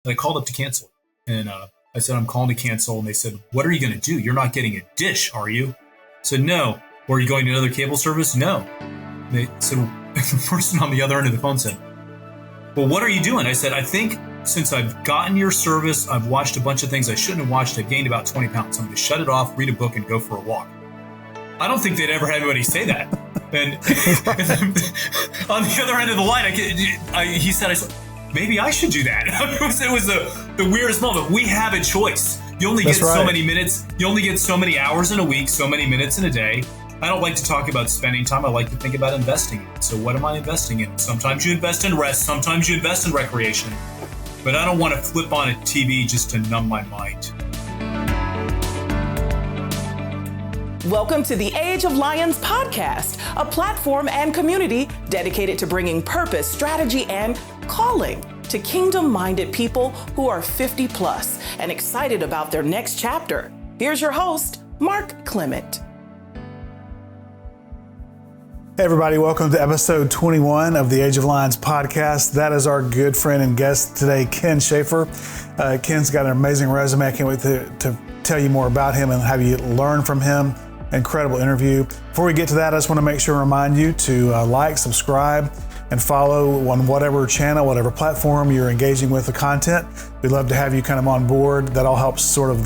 And I called up to cancel it. And I said, I'm calling to cancel. And they said, what are you going to do? You're not getting a dish, are you? I said, no. Or are you going to another cable service? No. And they said, the person on the other end of the phone said, well, what are you doing? I said, I think since I've gotten your service, I've watched a bunch of things I shouldn't have watched. I've gained about 20 pounds. I'm going to shut it off, read a book, and go for a walk. I don't think they'd ever had anybody say that. And on the other end of the line, he said, maybe I should do that. It was the weirdest moment. We have a choice. You only get so many minutes. You only get so many hours in a week, so many minutes in a day. I don't like to talk about spending time. I like to think about investing in it. So what am I investing in? Sometimes you invest in rest. Sometimes you invest in recreation. But I don't want to flip on a TV just to numb my mind. Welcome to the Age of Lions podcast, a platform and community dedicated to bringing purpose, strategy, and calling to kingdom-minded people who are 50 plus and excited about their next chapter. Here's your host, Mark Clement. Hey everybody, welcome to episode 21 of the Age of Lions podcast. That is our good friend and guest today, Ken Schafer. Ken's got an amazing resume. I can't wait to tell you more about him and have you learn from him. Incredible interview. Before we get to that, I just want to make sure and remind you to like, subscribe, and follow on whatever channel, whatever platform you're engaging with the content. We'd love to have you kind of on board. That all helps sort of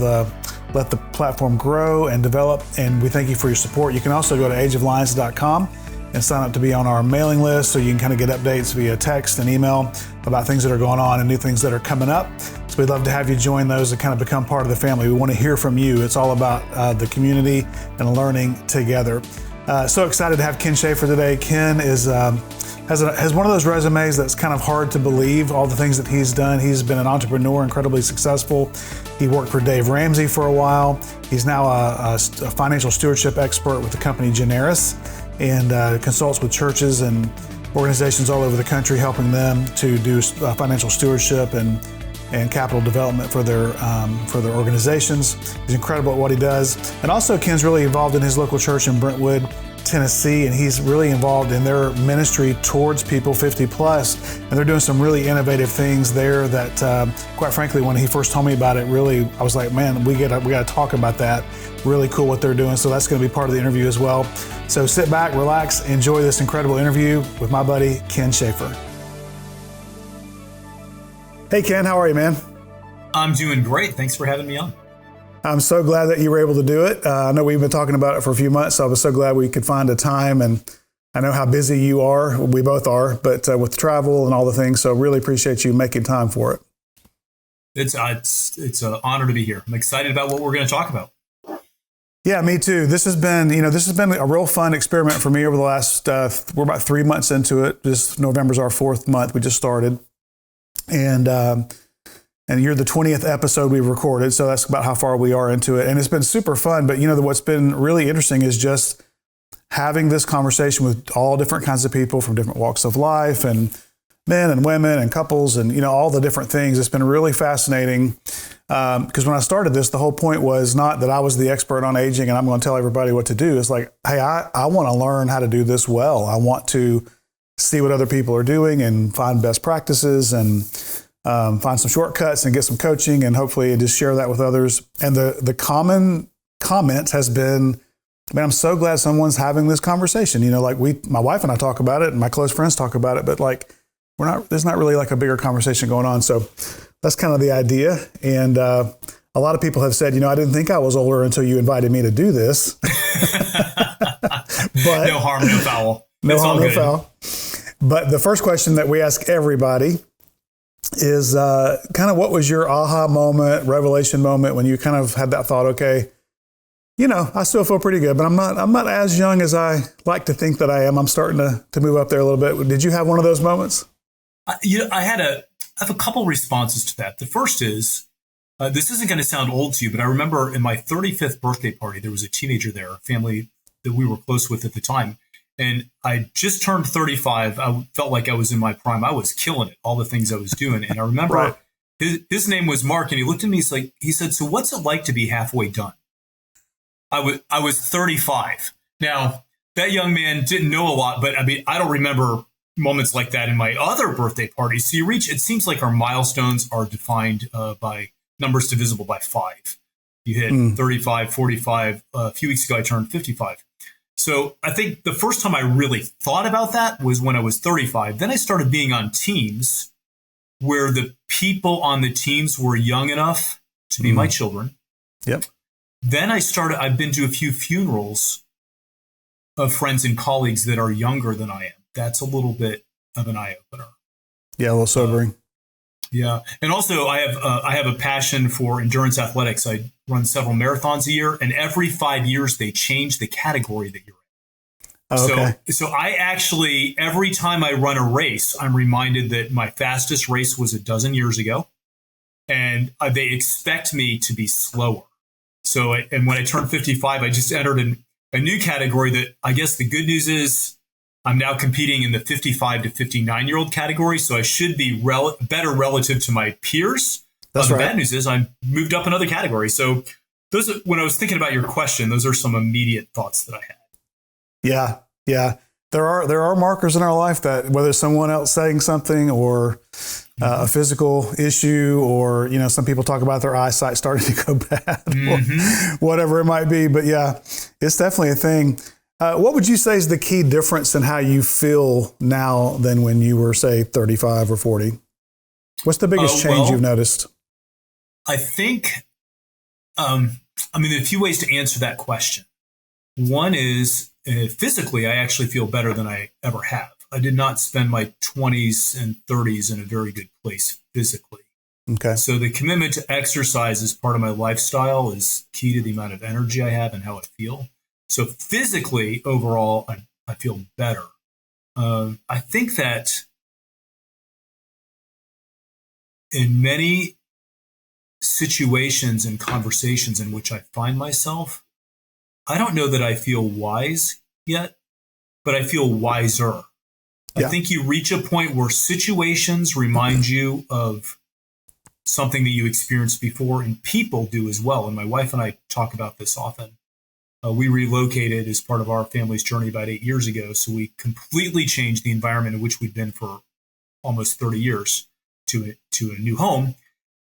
let the platform grow and develop, and we thank you for your support. You can also go to ageoflions.com and sign up to be on our mailing list so you can kind of get updates via text and email about things that are going on and new things that are coming up. So we'd love to have you join those and kind of become part of the family. We want to hear from you. It's all about the community and learning together. So excited to have Ken Schafer today. Ken has one of those resumes that's kind of hard to believe, all the things that he's done. He's been an entrepreneur, incredibly successful. He worked for Dave Ramsey for a while. He's now a financial stewardship expert with the company Generis, and consults with churches and organizations all over the country, helping them to do financial stewardship and capital development for their organizations. He's incredible at what he does. And also Ken's really involved in his local church in Brentwood, Tennessee, and he's really involved in their ministry towards people 50 plus. And they're doing some really innovative things there that, quite frankly, when he first told me about it, really, I was like, man, we got to talk about that. Really cool what they're doing. So that's going to be part of the interview as well. So sit back, relax, enjoy this incredible interview with my buddy, Ken Schafer. Hey, Ken, how are you, man? I'm doing great. Thanks for having me on. I'm so glad that you were able to do it. I know we've been talking about it for a few months, so I was so glad we could find a time. And I know how busy you are. We both are, but with travel and all the things. So really appreciate you making time for it. It's an honor to be here. I'm excited about what we're going to talk about. Yeah, me too. This has been a real fun experiment for me over the last, we're about 3 months into it. This November's our 4th month. We just started. And you're the 20th episode we've recorded. So that's about how far we are into it. And it's been super fun. But what's been really interesting is just having this conversation with all different kinds of people from different walks of life, and men and women and couples, and all the different things. It's been really fascinating. Because when I started this, the whole point was not that I was the expert on aging and I'm going to tell everybody what to do. It's like, hey, I want to learn how to do this well. I want to see what other people are doing and find best practices and find some shortcuts and get some coaching and hopefully just share that with others. And the common comment has been, man, I'm so glad someone's having this conversation. Like my wife and I talk about it and my close friends talk about it, but like there's not really like a bigger conversation going on. So that's kind of the idea. And a lot of people have said, I didn't think I was older until you invited me to do this. But no harm, no foul. No harm, no foul. But the first question that we ask everybody is kind of what was your aha moment, revelation moment when you kind of had that thought, okay, I still feel pretty good, but I'm not as young as I like to think that I am. I'm starting to move up there a little bit. Did you have one of those moments? I have a couple responses to that. The first is, this isn't going to sound old to you, but I remember in my 35th birthday party, there was a teenager there, a family that we were close with at the time. And I just turned 35. I felt like I was in my prime. I was killing it, all the things I was doing. And I remember his name was Mark, and he looked at me, he said, so what's it like to be halfway done? I was 35. Now, that young man didn't know a lot, but I don't remember moments like that in my other birthday parties. So it seems like our milestones are defined by numbers divisible by 5. You hit 35, 45. A few weeks ago, I turned 55. So I think the first time I really thought about that was when I was 35. Then I started being on teams where the people on the teams were young enough to be my children. Yep. Then I've been to a few funerals of friends and colleagues that are younger than I am. That's a little bit of an eye opener. Yeah, a little sobering. Yeah. And also I have a passion for endurance athletics. I run several marathons a year, and every 5 years they change the category that you're in. Oh, okay. So I actually, every time I run a race, I'm reminded that my fastest race was a dozen years ago, and they expect me to be slower. So, and when I turned 55, I just entered in a new category that I guess the good news is I'm now competing in the 55 to 59-year-old category. So I should be better relative to my peers. That's the right. bad news is I moved up another category. So when I was thinking about your question, those are some immediate thoughts that I had. Yeah. Yeah. There are markers in our life that whether it's someone else saying something or a physical issue, or, some people talk about their eyesight starting to go bad, or whatever it might be. But yeah, it's definitely a thing. What would you say is the key difference in how you feel now than when you were, say, 35 or 40? What's the biggest change you've noticed? I think, there are a few ways to answer that question. One is physically, I actually feel better than I ever have. I did not spend my 20s and 30s in a very good place physically. Okay. So the commitment to exercise as part of my lifestyle is key to the amount of energy I have and how I feel. So physically, overall, I feel better. I think that in many situations and conversations in which I find myself, I don't know that I feel wise yet, but I feel wiser. Yeah. I think you reach a point where situations remind you of something that you experienced before, and people do as well. And my wife and I talk about this often. We relocated as part of our family's journey about 8 years ago. So we completely changed the environment in which we'd been for almost 30 years to a new home.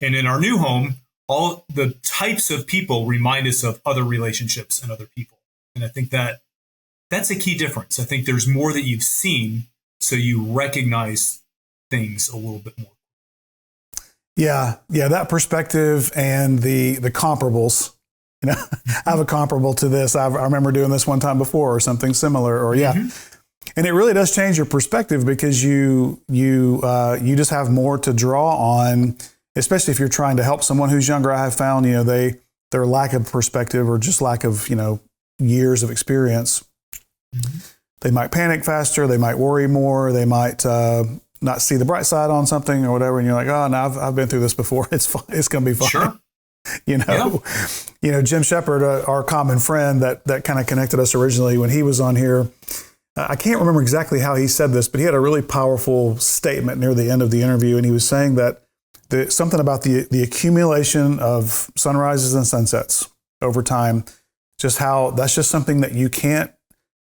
And in our new home, all the types of people remind us of other relationships and other people. And I think that's a key difference. I think there's more that you've seen, so you recognize things a little bit more. Yeah, that perspective and the comparables. I have a comparable to this. I remember doing this one time before, or something similar. Or and it really does change your perspective, because you just have more to draw on, especially if you're trying to help someone who's younger. I have found their lack of perspective, or just lack of years of experience. They might panic faster. They might worry more. They might not see the bright side on something or whatever. And you're like, oh, no, I've been through this before. It's fine. It's going to be fine. Sure. Jim Schafer, our common friend that kind of connected us originally when he was on here. I can't remember exactly how he said this, but he had a really powerful statement near the end of the interview. And he was saying that something about the accumulation of sunrises and sunsets over time, just how that's just something that you can't,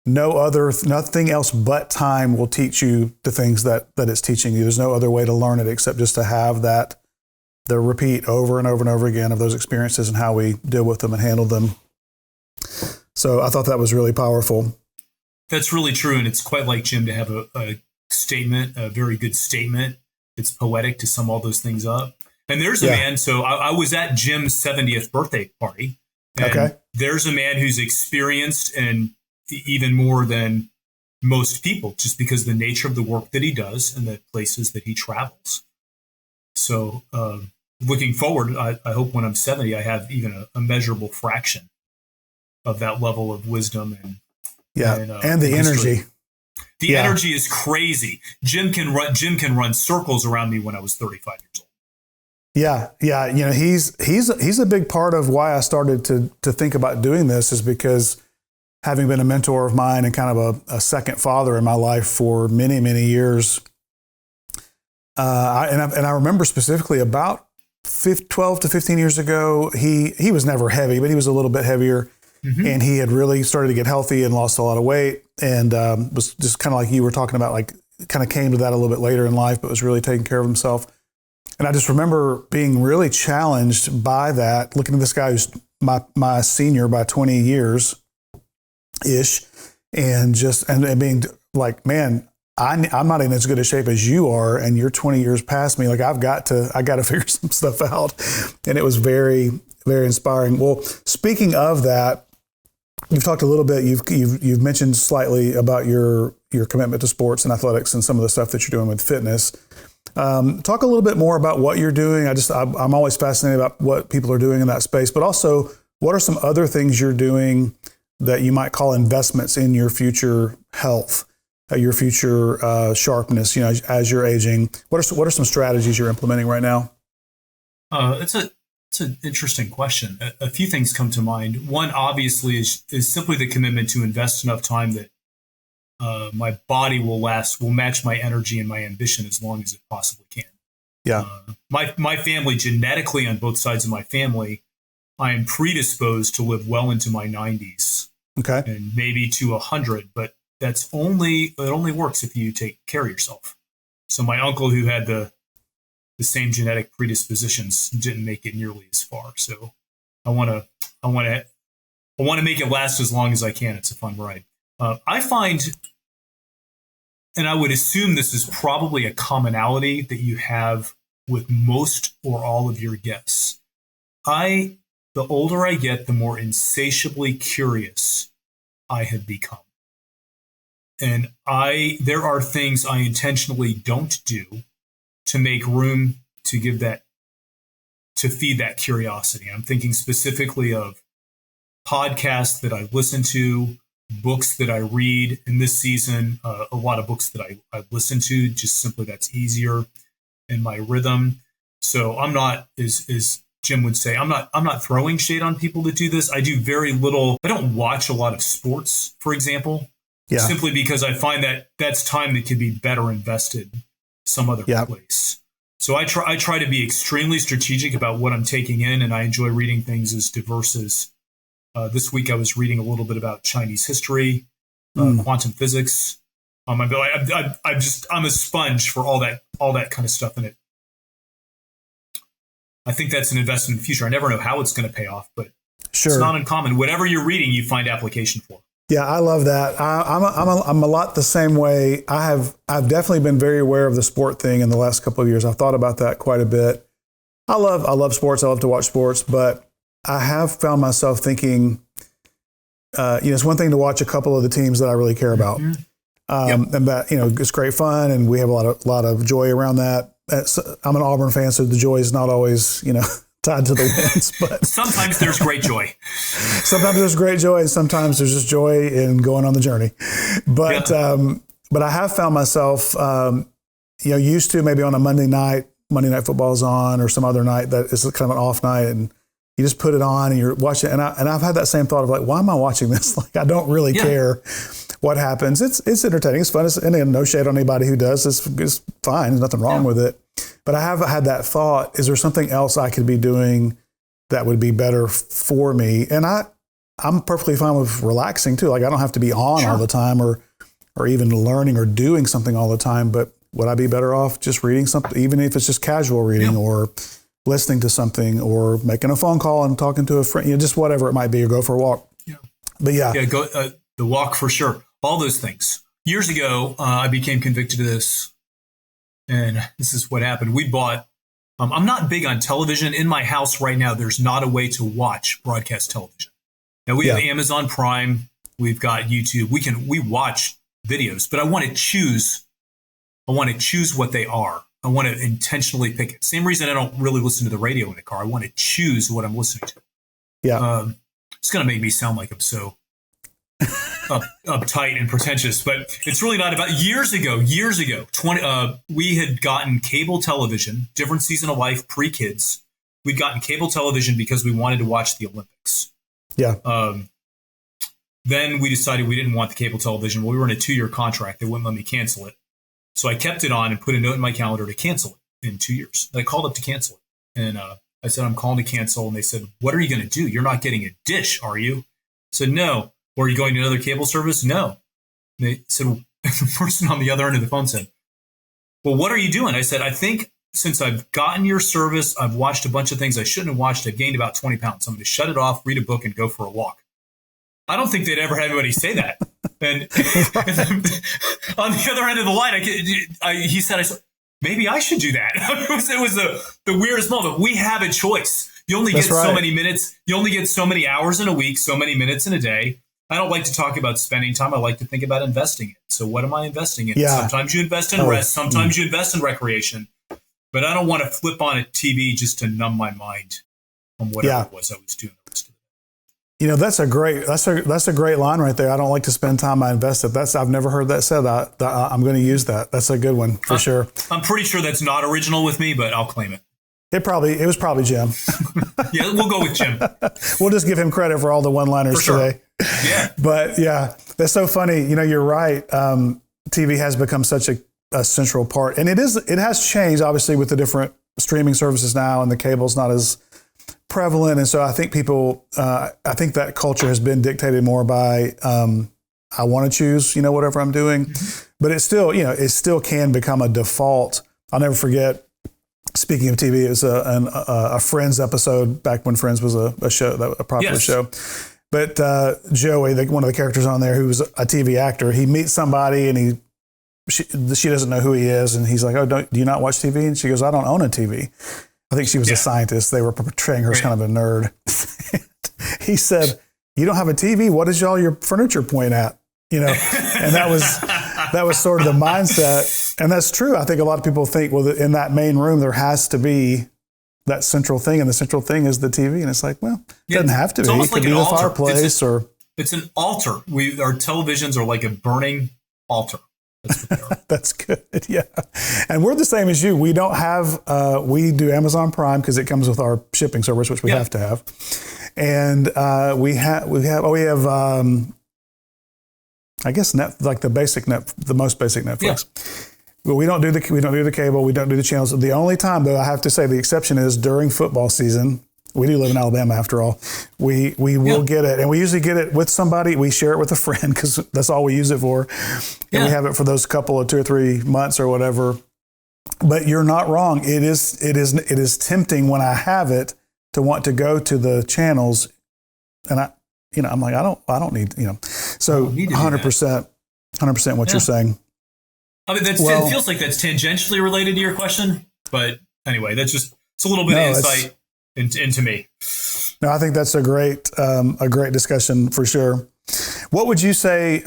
nothing else but time will teach you the things that it's teaching you. There's no other way to learn it except just to have the repeat over and over and over again of those experiences and how we deal with them and handle them. So I thought that was really powerful. That's really true. And it's quite like Jim to have a statement, a very good statement. It's poetic to sum all those things up. And there's a man. So I was at Jim's 70th birthday party. And there's a man who's experienced and even more than most people, just because of the nature of the work that he does and the places that he travels. So looking forward, I hope when I'm 70, I have even a measurable fraction of that level of wisdom and the energy. The energy is crazy. Jim can run circles around me when I was 35 years old. Yeah. He's a big part of why I started to think about doing this, is because having been a mentor of mine and kind of a second father in my life for many, many years. I remember specifically about 12 to 15 years ago, he was never heavy, but he was a little bit heavier. And he had really started to get healthy and lost a lot of weight, and was just kind of like you were talking about, like kind of came to that a little bit later in life, but was really taking care of himself. And I just remember being really challenged by that, looking at this guy who's my senior by 20 years ish, and being like, man, I'm not in as good a shape as you are, and you're 20 years past me. Like I got to figure some stuff out. And it was very, very inspiring. Well, speaking of that, you've talked a little bit, you've mentioned slightly about your commitment to sports and athletics and some of the stuff that you're doing with fitness. Talk a little bit more about what you're doing. I'm always fascinated about what people are doing in that space, but also what are some other things you're doing that you might call investments in your future health, your future sharpness, as you're aging? What are some strategies you're implementing right now? It's an interesting question. A few things come to mind. One, obviously, is simply the commitment to invest enough time that my body will match my energy and my ambition as long as it possibly can. Yeah. My family, genetically on both sides of my family, I am predisposed to live well into my 90s. Okay. And maybe to 100, but it only works if you take care of yourself. So my uncle, who had the same genetic predispositions, didn't make it nearly as far. So I want to make it last as long as I can. It's a fun ride. I find, and I would assume this is probably a commonality that you have with most or all of your guests. The older I get, the more insatiably curious I have become. And there are things I intentionally don't do to make room to feed that curiosity. I'm thinking specifically of podcasts that I listen to, books that I read. In this season, a lot of books that I listen to, just simply that's easier in my rhythm. So I'm not, as Jim would say, I'm not throwing shade on people that do this. I do very little. I don't watch a lot of sports, for example, simply because I find that that's time that could be better invested some other place. So I try to be extremely strategic about what I'm taking in, and I enjoy reading things as diverse as this week I was reading a little bit about Chinese history, quantum physics. I'm a sponge for all that kind of stuff in it. I think that's an investment in the future. I never know how it's going to pay off, but It's not uncommon. Whatever you're reading, you find application for. Yeah, I love that. I'm a lot the same way. I've definitely been very aware of the sport thing in the last couple of years. I've thought about that quite a bit. I love sports. I love to watch sports, but I have found myself thinking, it's one thing to watch a couple of the teams that I really care about, and that it's great fun, and we have a lot of joy around that. I'm an Auburn fan, so the joy is not always tied to the wins, but sometimes there's great joy. Sometimes there's great joy, and sometimes there's just joy in going on the journey. But I have found myself, used to maybe on a Monday night football is on, or some other night that is kind of an off night, and you just put it on and you're watching. And I've had that same thought of like, why am I watching this? Like, I don't really care what happens. It's entertaining. It's fun. And no shade on anybody who does. It's fine. There's nothing wrong with it. But I have had that thought, is there something else I could be doing that would be better for me? And I'm perfectly fine with relaxing too. Like, I don't have to be on all the time or even learning or doing something all the time. But would I be better off just reading something, even if it's just casual reading or listening to something or making a phone call and talking to a friend, just whatever it might be, or go for a walk. Yeah. But go the walk for sure. All those things. Years ago, I became convicted of this. And this is what happened. We bought, I'm not big on television. In my house right now, there's not a way to watch broadcast television. Now we have Amazon Prime. We've got YouTube. We watch videos, but I want to choose what they are. I want to intentionally pick it. Same reason I don't really listen to the radio in the car. I want to choose what I'm listening to. Yeah. It's going to make me sound like I'm so uptight and pretentious, but it's really not about. Years ago, we had gotten cable television, different season of life, pre-kids. We'd gotten cable television because we wanted to watch the Olympics. Yeah. Then we decided we didn't want the cable television. Well, we were in a 2-year contract. They wouldn't let me cancel it. So I kept it on and put a note in my calendar to cancel it in 2 years. And I called up to cancel it. And I said, I'm calling to cancel. And they said, what are you going to do? You're not getting a dish, are you? I said, no. Or are you going to another cable service? No. They said, the person on the other end of the phone said, well, what are you doing? I said, I think since I've gotten your service, I've watched a bunch of things I shouldn't have watched. I've gained about 20 pounds. I'm going to shut it off, read a book, and go for a walk. I don't think they'd ever have anybody say that. And on the other end of the line, he said, maybe I should do that. It was the weirdest moment. We have a choice. You only get so many minutes. You only get so many hours in a week, so many minutes in a day. I don't like to talk about spending time. I like to think about investing it. So what am I investing in? Yeah. Sometimes you invest in rest. Sometimes you invest in recreation. But I don't want to flip on a TV just to numb my mind from whatever it was I was doing the rest of the day. That's a great line right there. I don't like to spend time. I invest it. I've never heard that said. I'm going to use that. That's a good one for sure. I'm pretty sure that's not original with me, but I'll claim it. It was probably Jim. Yeah, we'll go with Jim. We'll just give him credit for all the one-liners today. Yeah. But yeah, that's so funny. You're right. TV has become such a central part, and it has changed obviously with the different streaming services now, and the cable's not as prevalent. And so I think I think that culture has been dictated more by, I want to choose, whatever I'm doing, but it still can become a default. I'll never forget, speaking of TV, it was a Friends episode back when Friends was a popular show. But Joey, one of the characters on there, who was a TV actor, he meets somebody and she doesn't know who he is, and he's like, "Oh, do you not watch TV?" And she goes, "I don't own a TV." I think she was a scientist. They were portraying her as kind of a nerd. He said, "You don't have a TV? What does all your furniture point at?" And that was sort of the mindset. And that's true. I think a lot of people think, well, in that main room, there has to be that central thing, and the central thing is the TV. And it's like, well, it doesn't have to be. It could be the fireplace It's an altar. Our televisions are like a burning altar. That's what they are. That's good. Yeah. And we're the same as you. We don't have, we do Amazon Prime because it comes with our shipping service, which we have to have. And we have, I guess the most basic Netflix. Yeah. But we don't do the cable. We don't do the channels. The only time, though, I have to say the exception is during football season. We do live in Alabama, after all. We will get it, and we usually get it with somebody. We share it with a friend because that's all we use it for, and we have it for those couple of 2 or 3 months or whatever. But you're not wrong. It is tempting when I have it to want to go to the channels, and I'm like, I don't need, So 100% what you're saying. I mean, it feels like that's tangentially related to your question, but anyway, that's just, it's a little bit of insight into me. No, I think that's a great discussion for sure. What would you say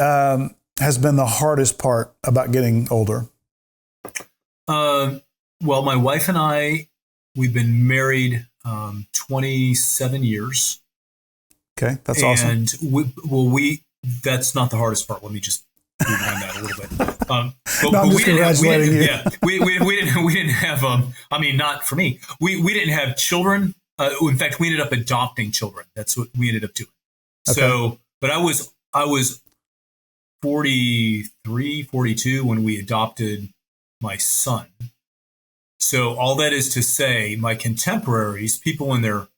has been the hardest part about getting older? Well, my wife and I, we've been married 27 years. Okay, that's awesome. And that's not the hardest part. Let me just rewind that a little bit. I'm just congratulating you. Yeah, we didn't have. I mean, not for me. We didn't have children. In fact, we ended up adopting children. That's what we ended up doing. Okay. So, but I was 43, 42 when we adopted my son. So all that is to say, my contemporaries, people in their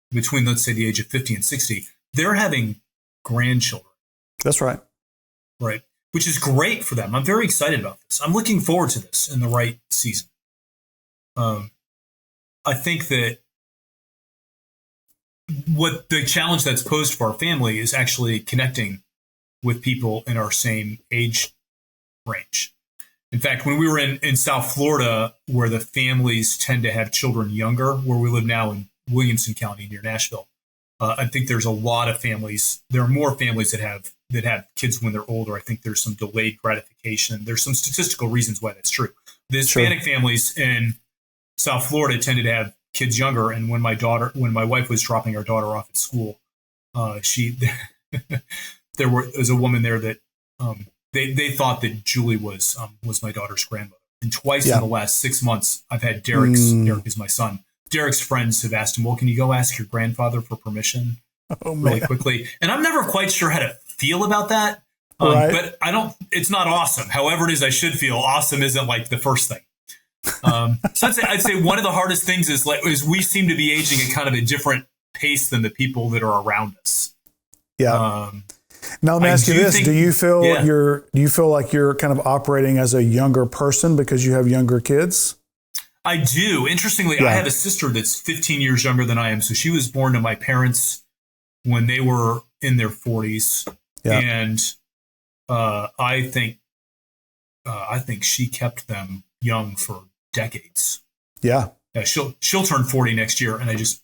between, let's say, the age of 50 and 60, they're having grandchildren. That's right. Right. Which is great for them. I'm very excited about this. I'm looking forward to this in the right season. I think that what the challenge that's posed for our family is actually connecting with people in our same age range. In fact, when we were in South Florida, where the families tend to have children younger, where we live now in Williamson County near Nashville, I think there's a lot of families. There are more families that have kids when they're older. I think there's some delayed gratification. There's some statistical reasons why that's true. The Hispanic families in South Florida tended to have kids younger. And when my wife was dropping our daughter off at school, there was a woman there that they thought that Julie was my daughter's grandmother. And twice in the last 6 months, I've had Derek is my son. Derek's friends have asked him, well, can you go ask your grandfather for permission really quickly? And I'm never quite sure how to feel about that. But it's not awesome. However it is I should feel, awesome isn't like the first thing. So I'd say one of the hardest things is we seem to be aging at kind of a different pace than the people that are around us. Yeah. Now let me ask you this: do you feel Yeah. do you feel like you're kind of operating as a younger person because you have younger kids? I do. Interestingly, I have a sister that's 15 years younger than I am. So she was born to my parents when they were in their 40s. Yeah. And I think she kept them young for decades. Yeah. She'll turn 40 next year. And I just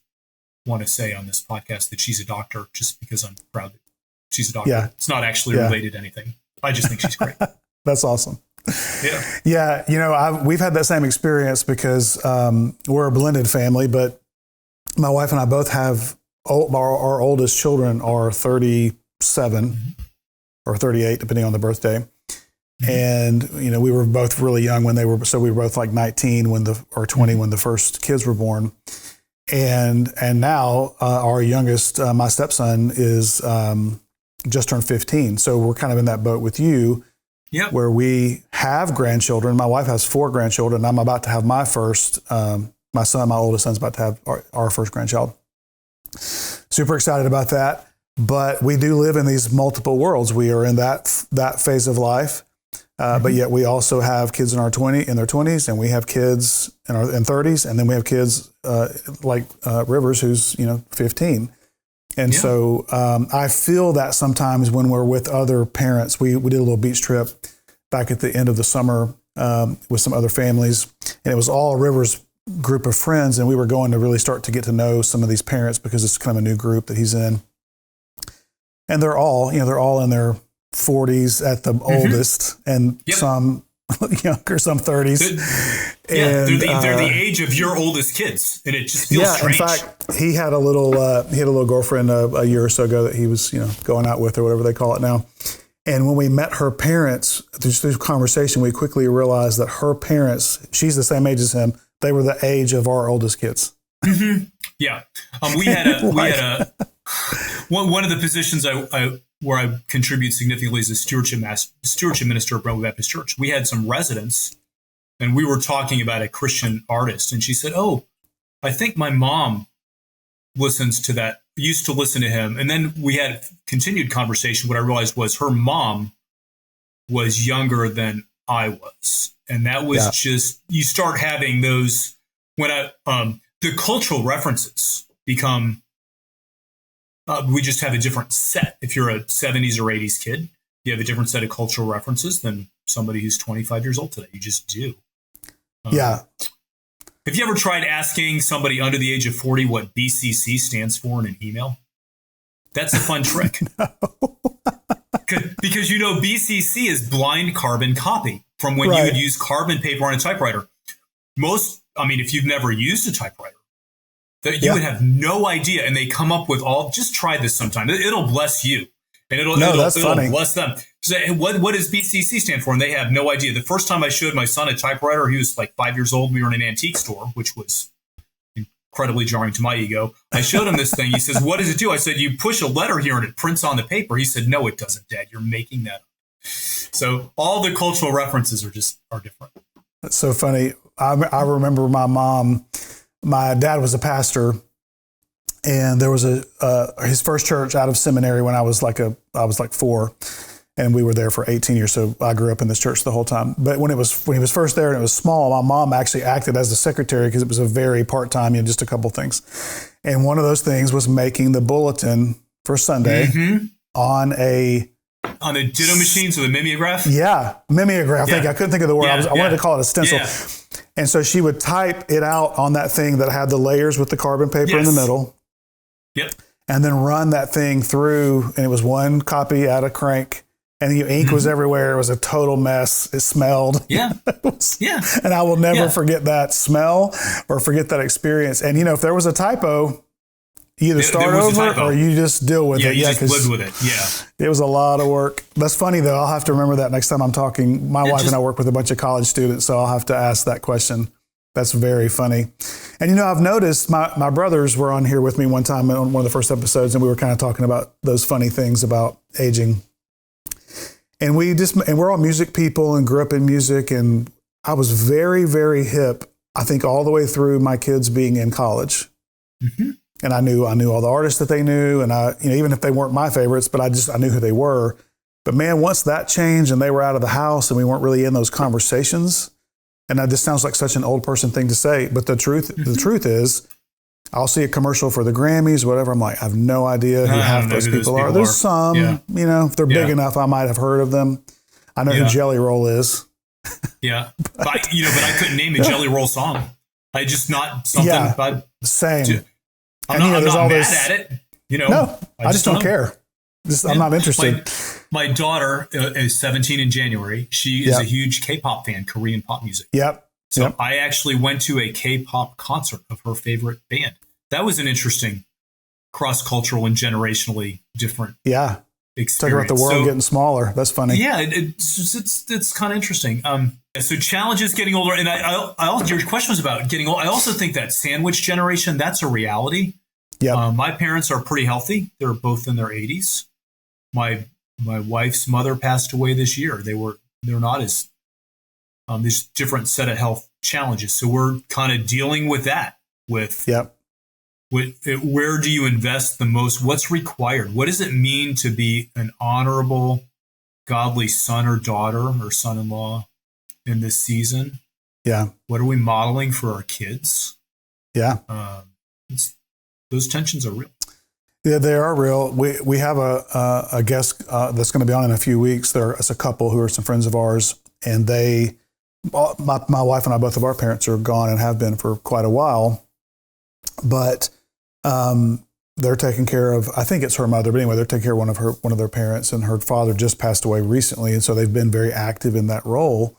want to say on this podcast that she's a doctor just because I'm proud that she's a doctor. Yeah. It's not actually related to anything. I just think she's great. That's awesome. Yeah. Yeah. You know, we've had that same experience because we're a blended family, but my wife and I both have our oldest children are 37 or 38, depending on the birthday. And, you know, we were both really young when they were, so we were both like 19 or 20 when the first kids were born. And now our youngest, my stepson is just turned 15. So we're kind of in that boat with you. Yep. Where we have grandchildren. My wife has 4 grandchildren. I'm about to have my first, my oldest son's about to have our first grandchild. Super excited about that. But we do live in these multiple worlds. We are in that phase of life. But yet we also have kids in their 20s, and we have kids in 30s, and then we have kids like Rivers, who's 15. And so I feel that sometimes when we're with other parents, we did a little beach trip back at the end of the summer with some other families, and it was all Rivers' group of friends, and we were going to really start to get to know some of these parents because it's kind of a new group that he's in. And they're all in their 40s at the oldest, and some younger, some 30s. They're the age of your oldest kids, and it just feels strange. In fact, he had a little girlfriend a year or so ago that he was going out with, or whatever they call it now. And when we met her parents through conversation, we quickly realized that her parents, she's the same age as him. They were the age of our oldest kids. Mm-hmm. Yeah, we had one of the positions where I contribute significantly as a stewardship minister at Brentwood Baptist Church. We had some residents, and we were talking about a Christian artist, and she said, "Oh, I think my mom used to listen to him." And then we had continued conversation. What I realized was her mom was younger than I was, and that was just, you start having those when the cultural references become. We just have a different set. If you're a 70s or 80s kid, you have a different set of cultural references than somebody who's 25 years old today. You just do. Yeah. Have you ever tried asking somebody under the age of 40 what BCC stands for in an email? That's a fun trick. Because BCC is blind carbon copy from when you would use carbon paper on a typewriter. If you've never used a typewriter, that you would have no idea, and they come up with just try this sometime. It'll bless you, and it'll bless them. Say, what does BCC stand for? And they have no idea. The first time I showed my son a typewriter, he was like 5 years old. We were in an antique store, which was incredibly jarring to my ego. I showed him this thing. He says, "What does it do?" I said, "You push a letter here and it prints on the paper." He said, "No, it doesn't, Dad. You're making that up." So all the cultural references are different. That's so funny. I remember my mom. My dad was a pastor, and there was his first church out of seminary when I was like 4, and we were there for 18 years. So I grew up in this church the whole time. But when he was first there and it was small, my mom actually acted as the secretary because it was a very part-time, just a couple things. And one of those things was making the bulletin for Sunday on a ditto machine, so the mimeograph? Yeah, mimeograph. I couldn't think of the word. I wanted to call it a stencil. Yeah. And so she would type it out on that thing that had the layers with the carbon paper in the middle. Yep. And then run that thing through, and it was one copy at a crank, and the ink was everywhere. It was a total mess. It smelled. Yeah. And I will never forget that smell or forget that experience. And, if there was a typo, you either start over or you just deal with it. You just lived with it. Yeah. It was a lot of work. That's funny, though. I'll have to remember that next time I'm talking. My wife and I work with a bunch of college students, so I'll have to ask that question. That's very funny. And, I've noticed my brothers were on here with me one time on one of the first episodes, and we were kind of talking about those funny things about aging. And we're all music people and grew up in music, and I was very, very hip, I think, all the way through my kids being in college. And I knew all the artists that they knew, and even if they weren't my favorites, but I knew who they were. But man, once that changed and they were out of the house and we weren't really in those conversations, and this sounds like such an old person thing to say, but the truth is, I'll see a commercial for the Grammys, whatever. I'm like, I have no idea who half those people are. There's some, if they're big enough, I might have heard of them. I know who Jelly Roll is. Yeah, but I couldn't name a Jelly Roll song. I just not something. Yeah, same. I'm not mad at it. No, I just don't care. I'm not interested. My daughter is 17 in January. She is a huge K-pop fan, Korean pop music. Yep. So I actually went to a K-pop concert of her favorite band. That was an interesting cross-cultural and generationally different experience. Talk about the world getting smaller. That's funny. Yeah, it's kind of interesting. So challenges getting older. And your question was about getting old. I also think that sandwich generation, that's a reality. Yeah. My parents are pretty healthy. They're both in their 80s. My wife's mother passed away this year. They're not as this different set of health challenges. So we're kind of dealing with that. Where do you invest the most? What's required? What does it mean to be an honorable, godly son or daughter or son-in-law in this season? Yeah. What are we modeling for our kids? Yeah. Those tensions are real. Yeah, they are real. We have a guest that's going to be on in a few weeks. It's a couple who are some friends of ours, and my wife and I, both of our parents are gone and have been for quite a while, but they're taking care of, I think it's her mother, but anyway, they're taking care of one of their parents, and her father just passed away recently, and so they've been very active in that role.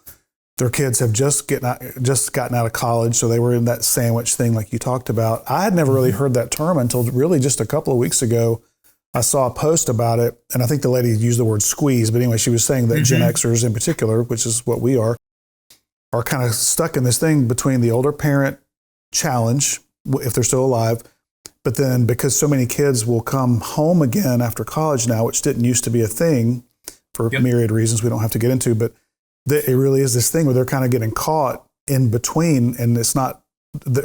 Their kids have just gotten out of college, so they were in that sandwich thing like you talked about. I had never really heard that term until really just a couple of weeks ago. I saw a post about it, and I think the lady used the word squeeze, but anyway, she was saying that Gen Xers in particular, which is what we are kind of stuck in this thing between the older parent challenge, if they're still alive, but then because so many kids will come home again after college now, which didn't used to be a thing for myriad reasons we don't have to get into, but it really is this thing where they're kind of getting caught in between, and it's not,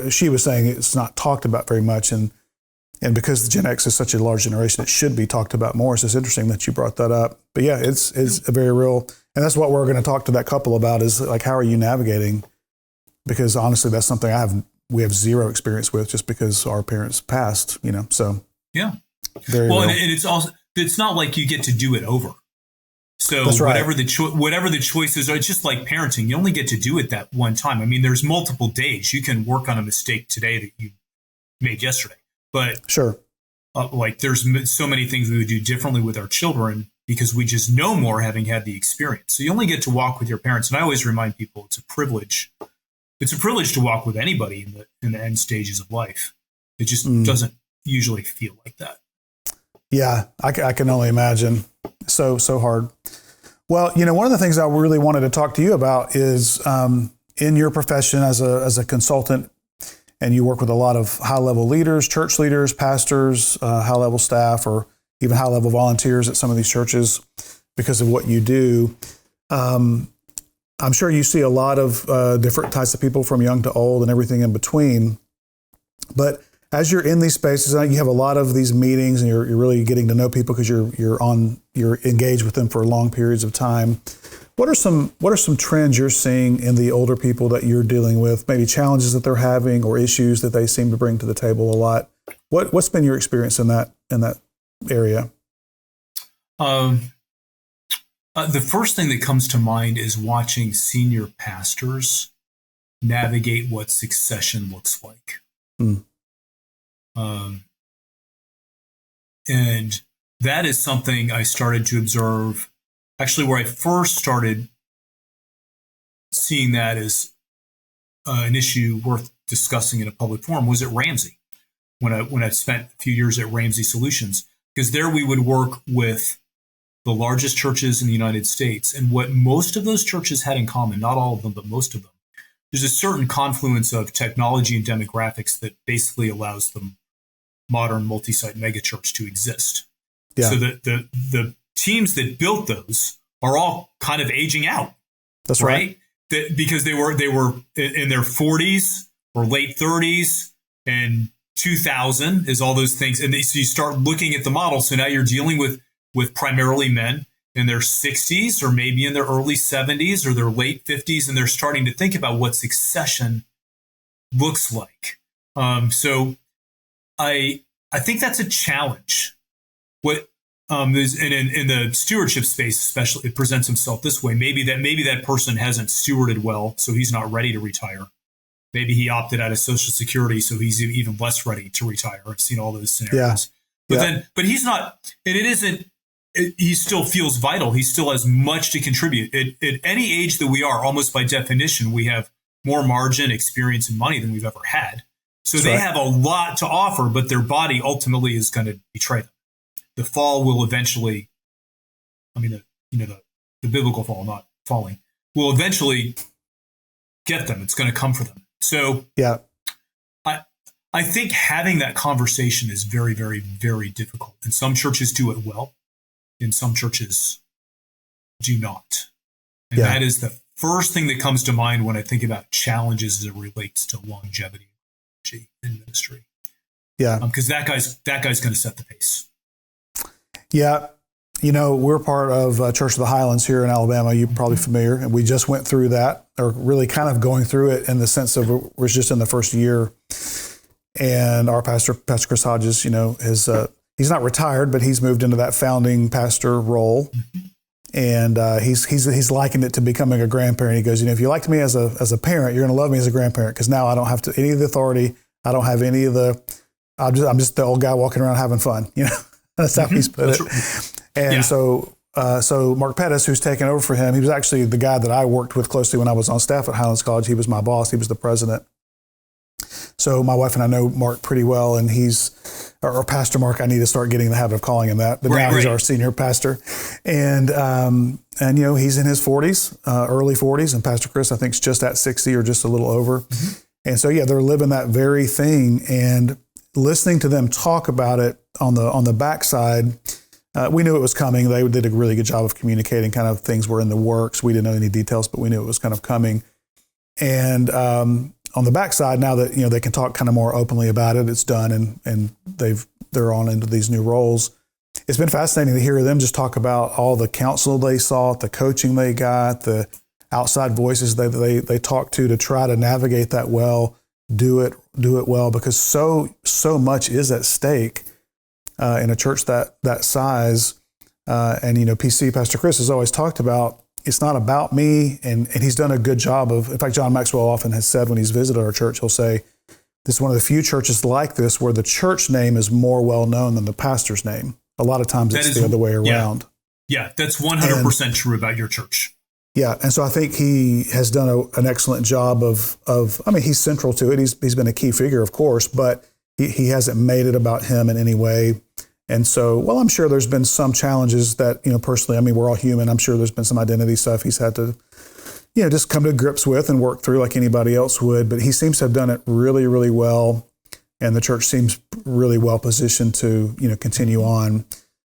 she was saying it's not talked about very much, and because the Gen X is such a large generation, it should be talked about more. So it's interesting that you brought that up. But yeah, it's a very real, and that's what we're going to talk to that couple about is like, how are you navigating? Because honestly, that's something we have zero experience with just because our parents passed, so. Yeah. Very real. And it's not like you get to do it over. So That's right. whatever the choices are, it's just like parenting. You only get to do it that one time. I mean, there's multiple days. You can work on a mistake today that you made yesterday. But sure, there's so many things we would do differently with our children because we just know more having had the experience. So you only get to walk with your parents. And I always remind people it's a privilege. It's a privilege to walk with anybody in the end stages of life. It just doesn't usually feel like that. Yeah, I can only imagine. So hard. Well, one of the things I really wanted to talk to you about is in your profession as a consultant, and you work with a lot of high-level leaders, church leaders, pastors, high-level staff, or even high-level volunteers at some of these churches because of what you do. I'm sure you see a lot of different types of people from young to old and everything in between. But as you're in these spaces, you have a lot of these meetings, and you're really getting to know people because you're engaged with them for long periods of time. What are some trends you're seeing in the older people that you're dealing with? Maybe challenges that they're having or issues that they seem to bring to the table a lot. What's been your experience in that area? The first thing that comes to mind is watching senior pastors navigate what succession looks like. And that is something I started to observe. Actually, where I first started seeing that as an issue worth discussing in a public forum was at Ramsey, when I spent a few years at Ramsey Solutions, because there we would work with the largest churches in the United States. And what most of those churches had in common, not all of them, but most of them, there's a certain confluence of technology and demographics that basically allows the modern multi-site megachurch to exist. Yeah. So the teams that built those are all kind of aging out. That's right. Because they were in their 40s or late 30s, and 2000 is all those things. And so you start looking at the model. So now you're dealing with primarily men in their 60s or maybe in their early 70s or their late 50s. And they're starting to think about what succession looks like. So I think that's a challenge. What is in the stewardship space, especially, it presents himself this way. Maybe that person hasn't stewarded well, so he's not ready to retire. Maybe he opted out of Social Security, so he's even less ready to retire. I've seen all those scenarios. But he's not, and it isn't. He still feels vital. He still has much to contribute. At any age that we are, almost by definition, we have more margin, experience, and money than we've ever had. So they have a lot to offer, but their body ultimately is going to betray them. The fall will eventually, the biblical fall, not falling, will eventually get them. It's going to come for them. So I think having that conversation is very, very, very difficult. And some churches do it well, and some churches do not. And that is the first thing that comes to mind when I think about challenges as it relates to longevity in ministry. Yeah. Because that guy's going to set the pace. Yeah. We're part of Church of the Highlands here in Alabama. You're probably familiar. And we just went through that, or really kind of going through it in the sense of we're just in the first year. And our pastor, Pastor Chris Hodges, he's not retired, but he's moved into that founding pastor role. And he's likened it to becoming a grandparent. He goes, if you liked me as a parent, you're going to love me as a grandparent, because now I don't have any of the authority. I don't have any of the. I'm just the old guy walking around having fun. That's how he's put it. And so Mark Pettis, who's taken over for him, he was actually the guy that I worked with closely when I was on staff at Highlands College. He was my boss. He was the president. So my wife and I know Mark pretty well, and or Pastor Mark. I need to start getting in the habit of calling him that. But now he's our senior pastor, and he's in his 40s, early 40s, and Pastor Chris I think is just at 60 or just a little over. Mm-hmm. And so they're living that very thing, and listening to them talk about it on the backside. We knew it was coming. They did a really good job of communicating kind of things were in the works. We didn't know any details, but we knew it was kind of coming. And on the backside, now that they can talk kind of more openly about it, it's done, and they're on into these new roles. It's been fascinating to hear them just talk about all the counsel they sought, the coaching they got, the outside voices they talked to try to navigate that well, do it well, because so much is at stake in a church that size. And PC, Pastor Chris, has always talked about, it's not about me, and he's done a good job of, in fact, John Maxwell often has said when he's visited our church, he'll say, this is one of the few churches like this where the church name is more well known than the pastor's name. A lot of times it's the other way around. Yeah, that's 100% true about your church. Yeah, and so I think he has done an excellent job of he's central to it. He's been a key figure, of course, but he hasn't made it about him in any way. And so, I'm sure there's been some challenges that, personally, we're all human. I'm sure there's been some identity stuff he's had to, just come to grips with and work through like anybody else would. But he seems to have done it really, really well. And the church seems really well positioned to, continue on,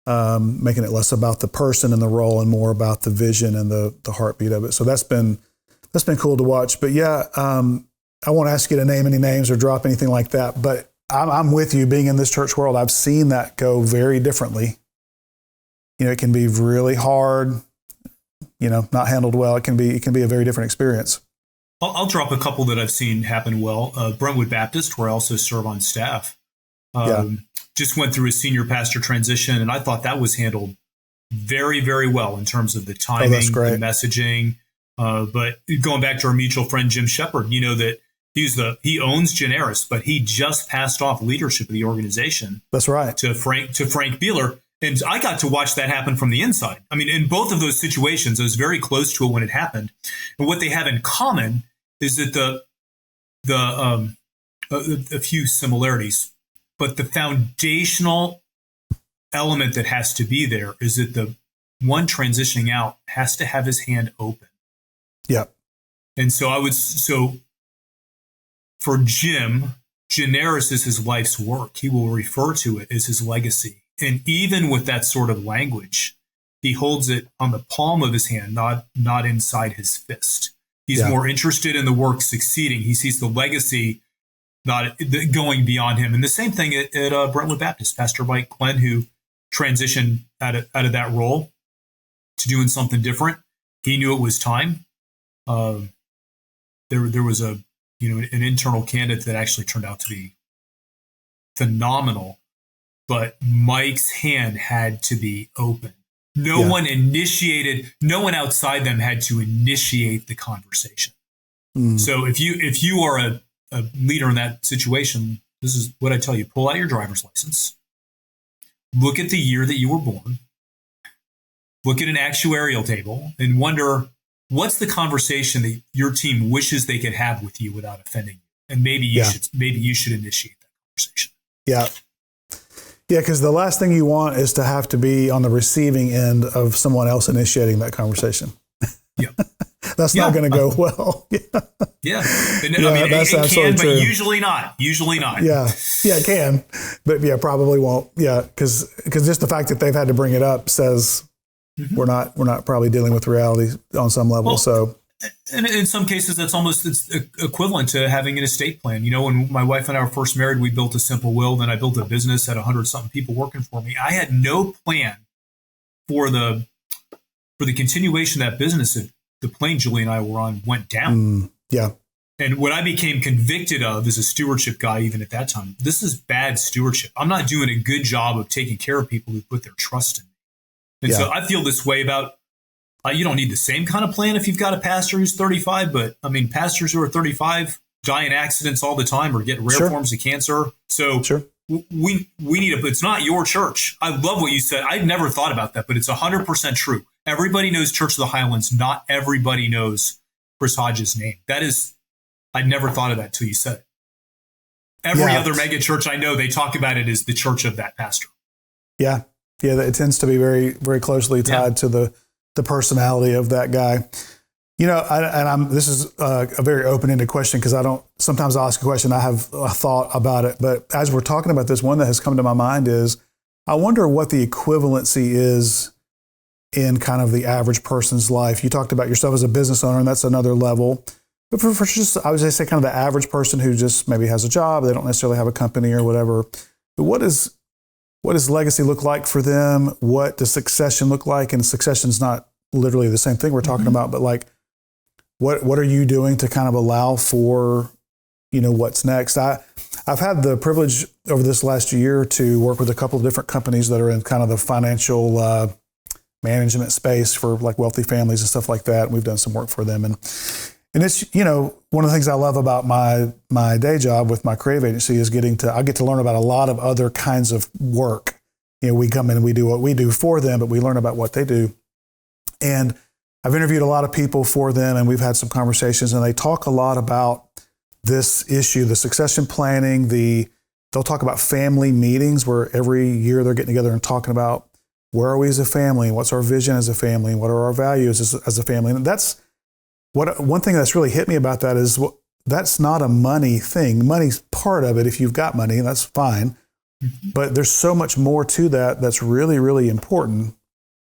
making it less about the person and the role and more about the vision and the heartbeat of it. So that's been cool to watch. But I won't ask you to name any names or drop anything like that, but I'm with you. Being in this church world, I've seen that go very differently. It can be really hard, not handled well. It can be a very different experience. I'll drop a couple that I've seen happen well. Brentwood Baptist, where I also serve on staff, just went through a senior pastor transition, and I thought that was handled very, very well in terms of the timing, the messaging. But going back to our mutual friend Jim Shepard, that he owns Generis, but he just passed off leadership of the organization. That's right. To Frank Beeler. And I got to watch that happen from the inside. In both of those situations, I was very close to it when it happened. And what they have in common is that a few similarities, but the foundational element that has to be there is that the one transitioning out has to have his hand open. Yeah. And so for Jim, Generis is his life's work. He will refer to it as his legacy. And even with that sort of language, he holds it on the palm of his hand, not inside his fist. He's more interested in the work succeeding. He sees the legacy not going beyond him. And the same thing at Brentwood Baptist, Pastor Mike Glenn, who transitioned out of that role to doing something different. He knew it was time. There was an internal candidate that actually turned out to be phenomenal, but Mike's hand had to be open. No one outside them had to initiate the conversation. So if you are a leader in that situation, this is what I tell you: pull out your driver's license, look at the year that you were born, look at an actuarial table, and wonder what's the conversation that your team wishes they could have with you without offending you, and maybe you should initiate that conversation. Yeah. Yeah, because the last thing you want is to have to be on the receiving end of someone else initiating that conversation. Yeah. That's not going to go well. Yeah. It can, but usually not. Yeah, it can. But probably won't. Yeah, because just the fact that they've had to bring it up says we're not probably dealing with reality on some level. Well, so, and in some cases, it's equivalent to having an estate plan. When my wife and I were first married, we built a simple will. Then I built a business, had 100-something people working for me. I had no plan for the continuation of that business. The plane Julie and I were on went down. And what I became convicted of as a stewardship guy, even at that time, this is bad stewardship. I'm not doing a good job of taking care of people who put their trust in me. And so I feel this way about, you don't need the same kind of plan if you've got a pastor who's 35, but pastors who are 35 die in accidents all the time or get rare forms of cancer. So we need it's not your church. I love what you said. I've never thought about that, but it's 100% true. Everybody knows Church of the Highlands. Not everybody knows Chris Hodges' name. I'd never thought of that till you said it. Every other mega church I know, they talk about it as the church of that pastor. Yeah. Yeah. It tends to be very, very closely tied to the personality of that guy. This is a very open-ended question because sometimes I ask a question, I have a thought about it. But as we're talking about this, one that has come to my mind is, I wonder what the equivalency is in kind of the average person's life. You talked about yourself as a business owner, and that's another level. But for just, I would say kind of the average person who just maybe has a job, they don't necessarily have a company or whatever. But what does legacy look like for them? What does succession look like? And succession is not literally the same thing we're talking about, but like, what are you doing to kind of allow for, what's next? I've had the privilege over this last year to work with a couple of different companies that are in kind of the financial management space for like wealthy families and stuff like that. And we've done some work for them. And it's, one of the things I love about my day job with my creative agency is I get to learn about a lot of other kinds of work. We come in and we do what we do for them, but we learn about what they do. And I've interviewed a lot of people for them, and we've had some conversations, and they talk a lot about this issue, the succession planning. They'll talk about family meetings where every year they're getting together and talking about where are we as a family, what's our vision as a family, and what are our values as a family. And that's one thing that's really hit me about that is that's not a money thing. Money's part of it. If you've got money, that's fine. But there's so much more to that that's really, really important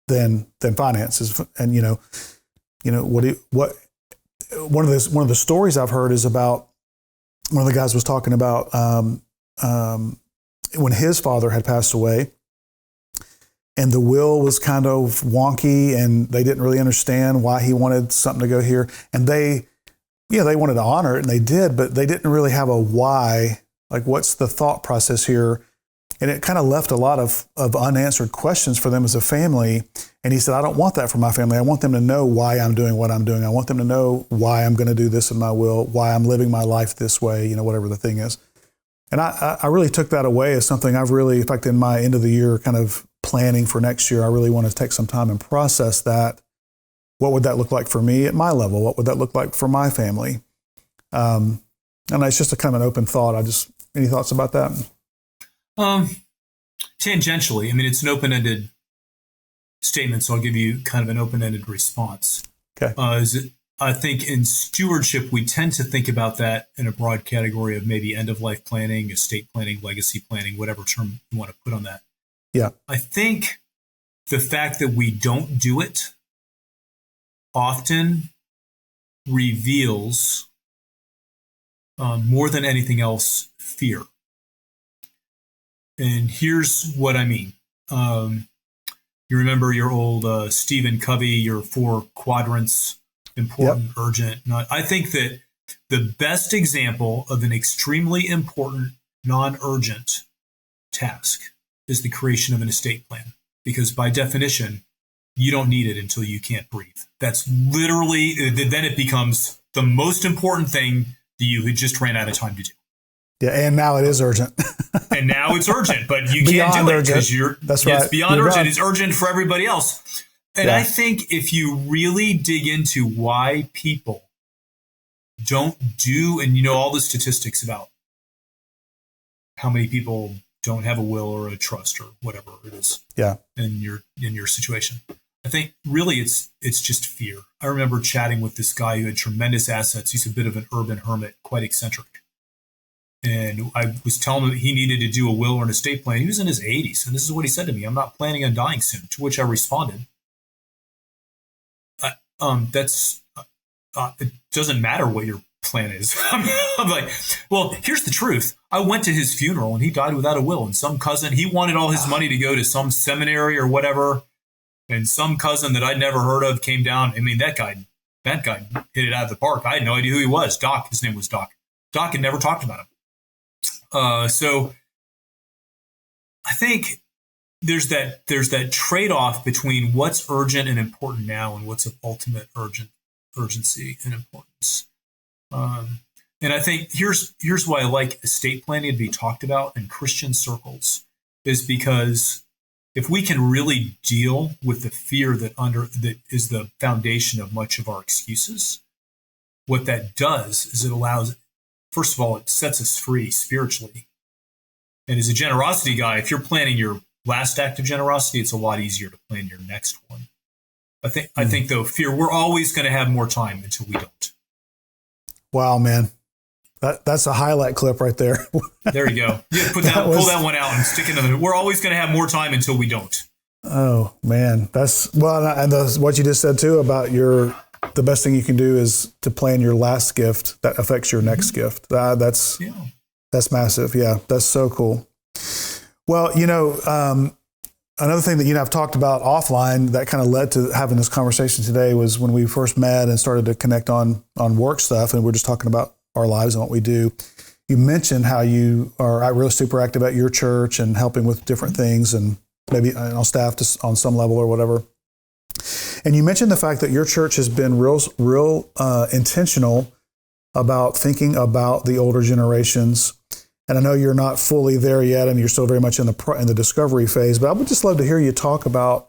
than finances. And one of the stories I've heard is about one of the guys was talking about when his father had passed away, and the will was kind of wonky, and they didn't really understand why he wanted something to go here. And they wanted to honor it, and they did, but they didn't really have a why. Like, what's the thought process here? And it kind of left a lot of unanswered questions for them as a family. And he said, I don't want that for my family. I want them to know why I'm doing what I'm doing. I want them to know why I'm going to do this in my will, why I'm living my life this way, whatever the thing is. And I really took that away as something I've really, in fact, in my end of the year kind of planning for next year, I really want to take some time and process that. What would that look like for me at my level? What would that look like for my family? And it's just a kind of an open thought. Any thoughts about that? Tangentially, it's an open-ended statement, so I'll give you kind of an open-ended response. Okay. I think in stewardship, we tend to think about that in a broad category of maybe end-of-life planning, estate planning, legacy planning, whatever term you want to put on that. Yeah. I think the fact that we don't do it often reveals more than anything else, fear. And here's what I mean. You remember your old Stephen Covey, your 4 quadrants, important, urgent, not. I think that the best example of an extremely important, non-urgent task is the creation of an estate plan. Because by definition, you don't need it until you can't breathe. That's literally, then it becomes the most important thing that you just ran out of time to do. Yeah, and now it is urgent. And now it's urgent, but you can't do it because That's right. It's beyond You're urgent. right. It's urgent for everybody else. And I think if you really dig into why people don't do, and you know all the statistics about how many people don't have a will or a trust or whatever it is in your situation. I think really it's just fear. I remember chatting with this guy who had tremendous assets. He's a bit of an urban hermit, quite eccentric. And I was telling him that he needed to do a will or an estate plan. He was in his 80s. And this is what he said to me: "I'm not planning on dying soon." To which I responded, it doesn't matter what your plan is. I'm like, well, here's the truth. I went to his funeral and he died without a will. And some cousin, he wanted all his money to go to some seminary or whatever. And some cousin that I'd never heard of came down. I mean, that guy hit it out of the park. I had no idea who he was. Doc, his name was Doc. Doc had never talked about him. So I think there's that trade-off between what's urgent and important now and what's of ultimate urgency and importance. And I think here's why I like estate planning to be talked about in Christian circles, is because if we can really deal with the fear that is the foundation of much of our excuses, what that does is it allows, first of all, it sets us free spiritually. And as a generosity guy, if you're planning your last act of generosity, it's a lot easier to plan your next one. I think though, fear, we're always going to have more time until we don't. Wow, man. That's a highlight clip right there. There you go. Yeah, pull that one out and stick it in we're always going to have more time until we don't. Oh, man. What you just said too about the best thing you can do is to plan your last gift that affects your next gift. That's massive. Yeah, that's so cool. Well, another thing that I've talked about offline that kind of led to having this conversation today was when we first met and started to connect on work stuff, and we're just talking about our lives and what we do. You mentioned how you are really super active at your church and helping with different things, and maybe on staff on some level or whatever. And you mentioned the fact that your church has been real intentional about thinking about the older generations. And I know you're not fully there yet, and you're still very much in the discovery phase. But I would just love to hear you talk about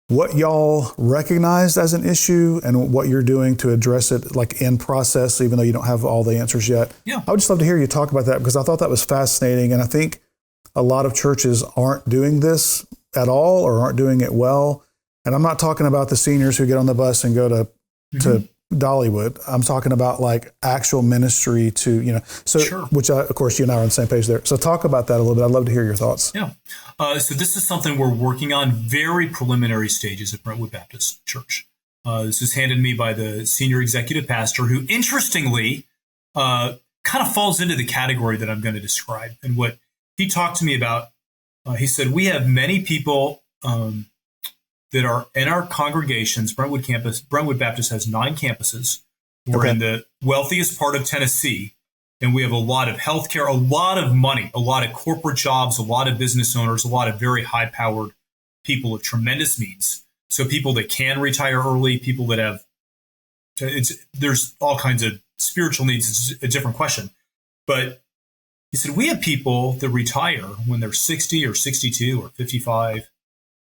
what y'all recognized as an issue and what you're doing to address it, like in process, even though you don't have all the answers yet. Yeah. I would just love to hear you talk about that, because I thought that was fascinating. And I think a lot of churches aren't doing this at all or aren't doing it well. And I'm not talking about the seniors who get on the bus and go to Dollywood. I'm talking about like actual ministry to, Sure. Which of course you and I are on the same page there. So talk about that a little bit. I'd love to hear your thoughts. Yeah. So this is something we're working on very preliminary stages at Brentwood Baptist Church. This is handed to me by the senior executive pastor, who interestingly kind of falls into the category that I'm going to describe. And what he talked to me about, he said, we have many people that are in our congregations. Brentwood Baptist has 9 campuses. We're in the wealthiest part of Tennessee, and we have a lot of healthcare, a lot of money, a lot of corporate jobs, a lot of business owners, a lot of very high-powered people of tremendous means. So people that can retire early, people that have, there's all kinds of spiritual needs. It's a different question. But he said, we have people that retire when they're 60 or 62 or 55,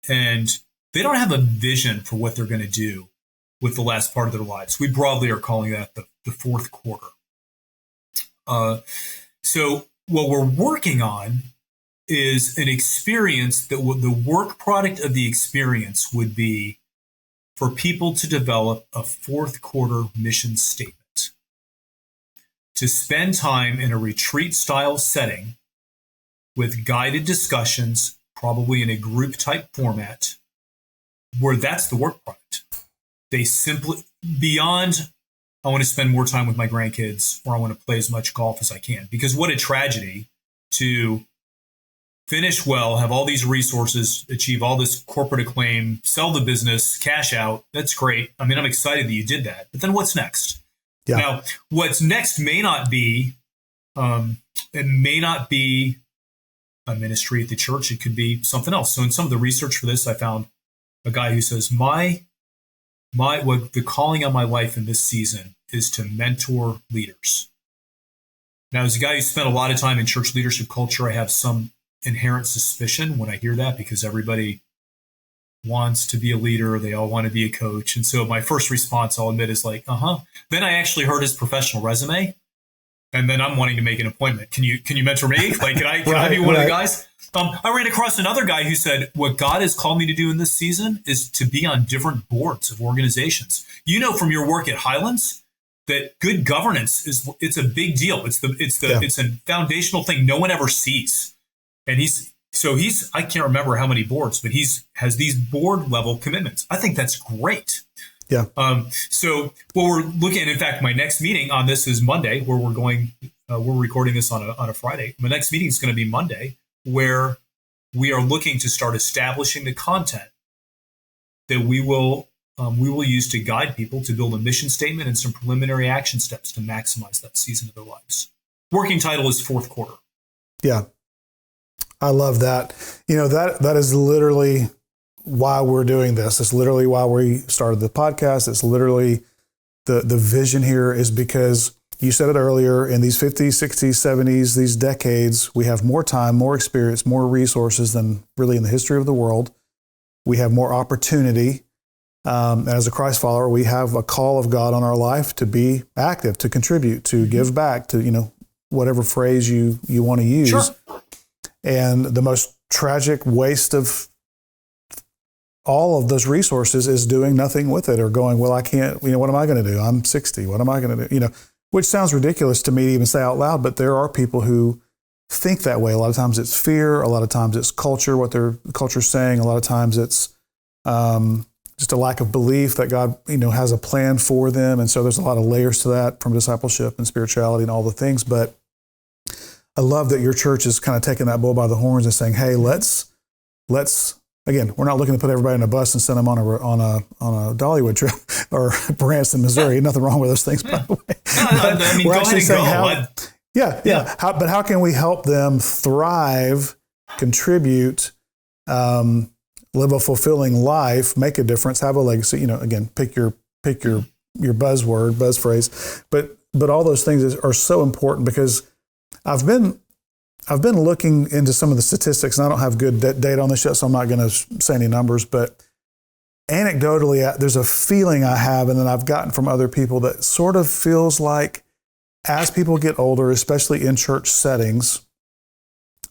and they don't have a vision for what they're going to do with the last part of their lives. We broadly are calling that the fourth quarter. So what we're working on is an experience that the work product of the experience would be for people to develop a fourth quarter mission statement, to spend time in a retreat style setting with guided discussions, probably in a group type format, where that's the work product. They simply, beyond I want to spend more time with my grandkids, or I want to play as much golf as I can. Because what a tragedy to finish well, have all these resources, achieve all this corporate acclaim, sell the business, cash out. That's great. I mean, I'm excited that you did that. But then what's next? Yeah. Now, what's next may not be, it may not be a ministry at the church. It could be something else. So in some of the research for this, I found a guy who says, what the calling on my life in this season is to mentor leaders. Now, as a guy who spent a lot of time in church leadership culture, I have some inherent suspicion when I hear that, because everybody wants to be a leader. They all want to be a coach. And so my first response, I'll admit, is like, Then I actually heard his professional resume, and then I'm wanting to make an appointment. Can you mentor me? Like, can I be one of the guys? I ran across another guy who said, what God has called me to do in this season is to be on different boards of organizations. You know, from your work at Highlands, that good governance it's a big deal. It's a foundational thing no one ever sees. And he's I can't remember how many boards, but has these board level commitments. I think that's great. Yeah. So what we're looking at, in fact, my next meeting on this is Monday, where we're recording this on a Friday. My next meeting is going to be Monday, where we are looking to start establishing the content that we will use to guide people to build a mission statement and some preliminary action steps to maximize that season of their lives. Working title is fourth quarter. Yeah. I love that. That is literally why we're doing this. It's literally why we started the podcast. It's literally the vision here is because you said it earlier, in these 50s, 60s, 70s, these decades, we have more time, more experience, more resources than really in the history of the world. We have more opportunity. As a Christ follower, we have a call of God on our life to be active, to contribute, to give back, to, whatever phrase you want to use. Sure. And the most tragic waste of all of those resources is doing nothing with it, or going, well, I can't, what am I going to do? I'm 60. What am I going to do? Which sounds ridiculous to me to even say out loud, but there are people who think that way. A lot of times it's fear. A lot of times it's culture, what their culture's saying. A lot of times it's just a lack of belief that God, has a plan for them. And so there's a lot of layers to that, from discipleship and spirituality and all the things. But I love that your church is kind of taking that bull by the horns and saying, hey, let's again, we're not looking to put everybody in a bus and send them on a Dollywood trip or Branson, Missouri. Nothing wrong with those things, by the way. We're actually saying but how can we help them thrive, contribute, live a fulfilling life, make a difference, have a legacy? Again, pick your buzz phrase, but all those things are so important, because I've been looking into some of the statistics, and I don't have good data on this yet, so I'm not going to say any numbers, but anecdotally, there's a feeling I have, and then I've gotten from other people, that sort of feels like as people get older, especially in church settings,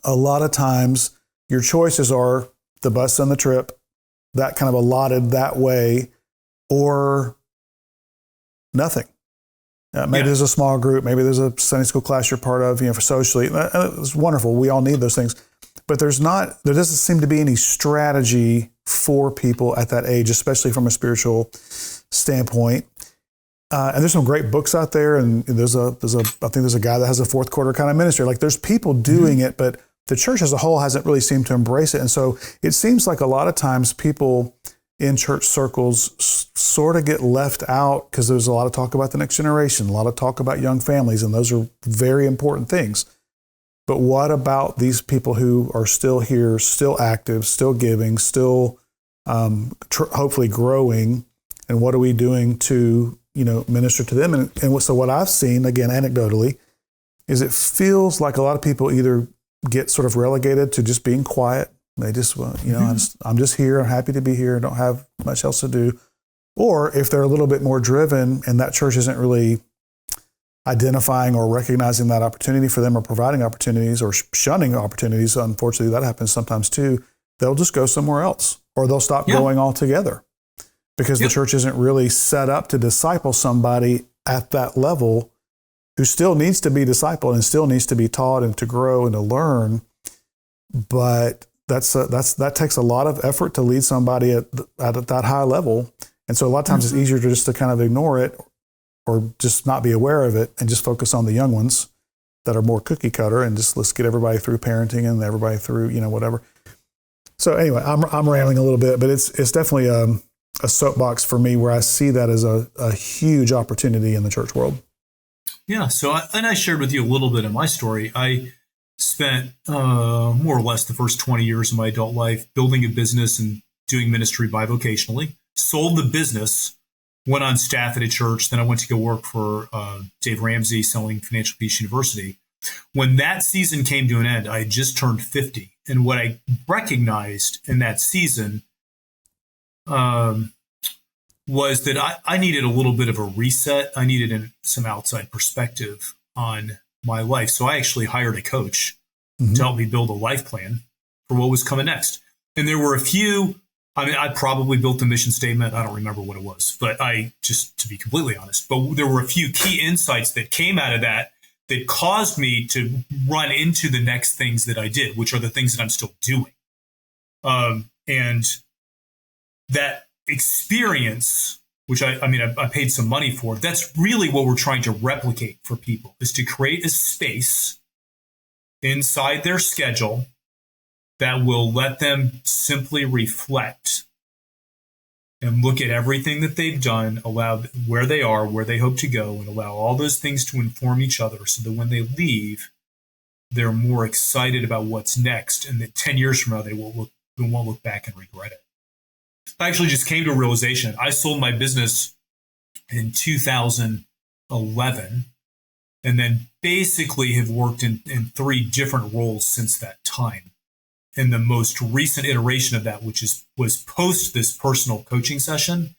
a lot of times your choices are the bus and the trip, that kind of allotted that way, or nothing. Maybe there's a small group, maybe there's a Sunday school class you're part of, for socially. It's wonderful. We all need those things. But there doesn't seem to be any strategy for people at that age, especially from a spiritual standpoint. And there's some great books out there, and I think there's a guy that has a fourth quarter kind of ministry. Like, there's people doing it, but the church as a whole hasn't really seemed to embrace it. And so it seems like a lot of times people in church circles sort of get left out, because there's a lot of talk about the next generation, a lot of talk about young families, and those are very important things. But what about these people who are still here, still active, still giving, still hopefully growing? And what are we doing to, minister to them? And so what I've seen, again, anecdotally, is it feels like a lot of people either get sort of relegated to just being quiet. They just, I'm just here. I'm happy to be here. I don't have much else to do. Or if they're a little bit more driven and that church isn't really identifying or recognizing that opportunity for them, or providing opportunities, or shunning opportunities, unfortunately that happens sometimes too, they'll just go somewhere else, or they'll stop going altogether, because the church isn't really set up to disciple somebody at that level who still needs to be discipled and still needs to be taught and to grow and to learn. But that takes a lot of effort to lead somebody at that high level. And so a lot of times it's easier to just to kind of ignore it, or just not be aware of it and just focus on the young ones that are more cookie cutter and just let's get everybody through parenting and everybody through, whatever. So anyway, I'm rambling a little bit, but it's definitely a soapbox for me where I see that as a huge opportunity in the church world. Yeah. So I shared with you a little bit of my story. I spent more or less the first 20 years of my adult life building a business and doing ministry bivocationally. Sold the business, went on staff at a church. Then I went to go work for Dave Ramsey selling Financial Peace University. When that season came to an end, I had just turned 50. And what I recognized in that season was that I needed a little bit of a reset. I needed some outside perspective on my life. So I actually hired a coach to help me build a life plan for what was coming next. And there were a few, I probably built a mission statement. I don't remember what it was, but just to be completely honest, but there were a few key insights that came out of that caused me to run into the next things that I did, which are the things that I'm still doing. And that experience, which I paid some money for, that's really what we're trying to replicate for people, is to create a space inside their schedule that will let them simply reflect and look at everything that they've done, allow where they are, where they hope to go, and allow all those things to inform each other so that when they leave, they're more excited about what's next, and that 10 years from now, they won't look back and regret it. I actually just came to a realization. I sold my business in 2011, and then basically have worked in 3 different roles since that time. And the most recent iteration of that, which was post this personal coaching session,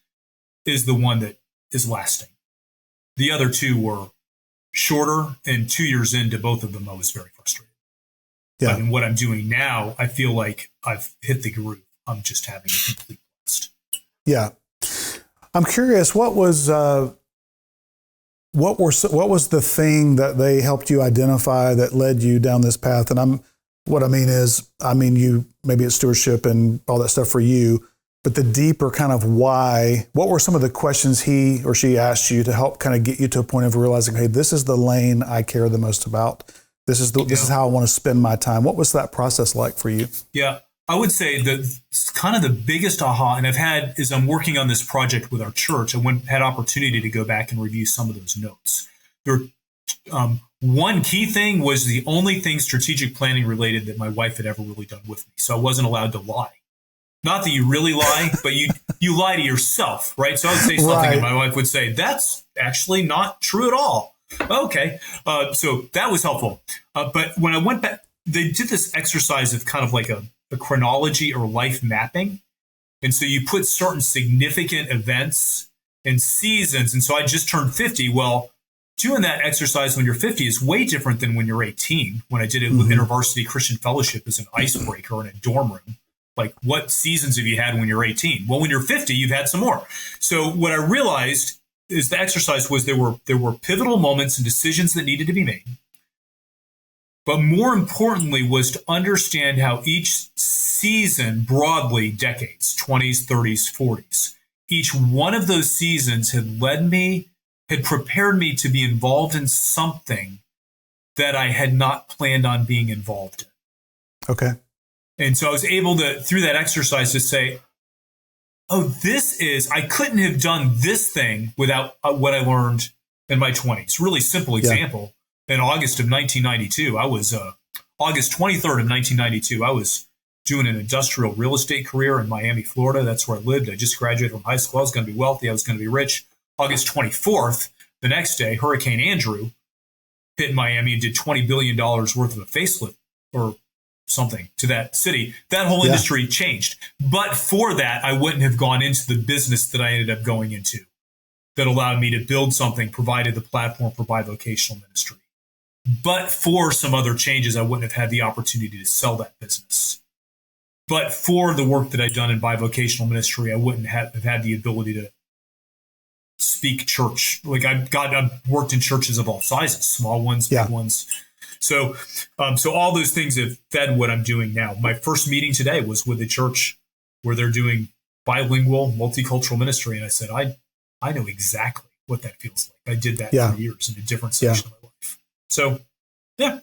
is the one that is lasting. The other 2 were shorter, and 2 years into both of them, I was very frustrated. Yeah. But in what I'm doing now, I feel like I've hit the groove. I'm just having a complete blast. Yeah. I'm curious, what was the thing that they helped you identify that led you down this path? And you, maybe it's stewardship and all that stuff for you, but the deeper kind of why, what were some of the questions he or she asked you to help kind of get you to a point of realizing, hey, this is the lane I care the most about. This is how I want to spend my time. What was that process like for you? Yeah, I would say that kind of the biggest aha, and I'm working on this project with our church. I had opportunity to go back and review some of those notes. One key thing was the only thing strategic planning related that my wife had ever really done with me. So I wasn't allowed to lie. Not that you really lie, but you lie to yourself, right? So I would say something and my wife would say, that's actually not true at all. Okay. So that was helpful. But when I went back, they did this exercise of kind of like a chronology or life mapping. And so you put certain significant events and seasons. And so I just turned 50. Well, doing that exercise when you're 50 is way different than when you're 18. When I did it with InterVarsity Christian Fellowship as an icebreaker in a dorm room. Like, what seasons have you had when you're 18? Well, when you're 50, you've had some more. So what I realized is the exercise was there were pivotal moments and decisions that needed to be made. But more importantly was to understand how each season, broadly decades, 20s, 30s, 40s, each one of those seasons had prepared me to be involved in something that I had not planned on being involved in. Okay. And so I was able to, through that exercise, to say, I couldn't have done this thing without what I learned in my 20s. Really simple example. Yeah. In August of 1992, August 23rd of 1992, I was doing an industrial real estate career in Miami, Florida. That's where I lived. I just graduated from high school. I was going to be wealthy. I was going to be rich. August 24th, the next day, Hurricane Andrew hit Miami and did $20 billion worth of a facelift or something to that city. That whole industry changed. But for that, I wouldn't have gone into the business that I ended up going into that allowed me to build something, provided the platform for bivocational ministry. But for some other changes, I wouldn't have had the opportunity to sell that business. But for the work that I'd done in bivocational ministry, I wouldn't have had the ability to speak church. Like I've worked in churches of all sizes, small ones, big ones. So all those things have fed what I'm doing now. My first meeting today was with a church where they're doing bilingual, multicultural ministry. And I said, I know exactly what that feels like. I did that Yeah. for years in a different section of my life. So, yeah.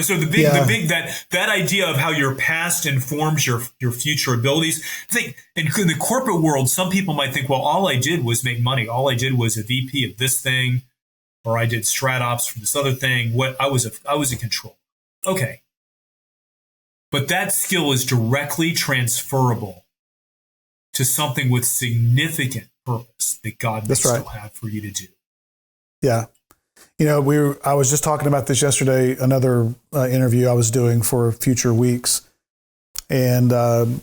So the big that idea of how your past informs your future abilities. I think in the corporate world, some people might think, well, all I did was make money. All I did was a VP of this thing, or I did strat ops for this other thing. What I was a controller. Okay, but that skill is directly transferable to something with significant purpose that God may still have for you to do. Yeah. You know, I was just talking about this yesterday, another interview I was doing for Future Weeks, and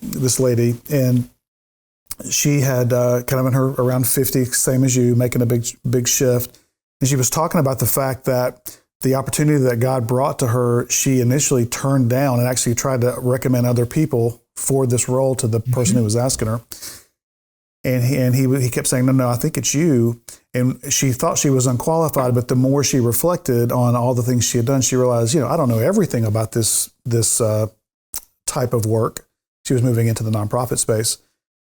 this lady, and she had kind of in her around 50, same as you, making a big shift. And she was talking about the fact that the opportunity that God brought to her, she initially turned down and actually tried to recommend other people for this role to the person who was asking her. And he kept saying, no, I think it's you. And she thought she was unqualified, but the more she reflected on all the things she had done, she realized, I don't know everything about this type of work. She was moving into the nonprofit space.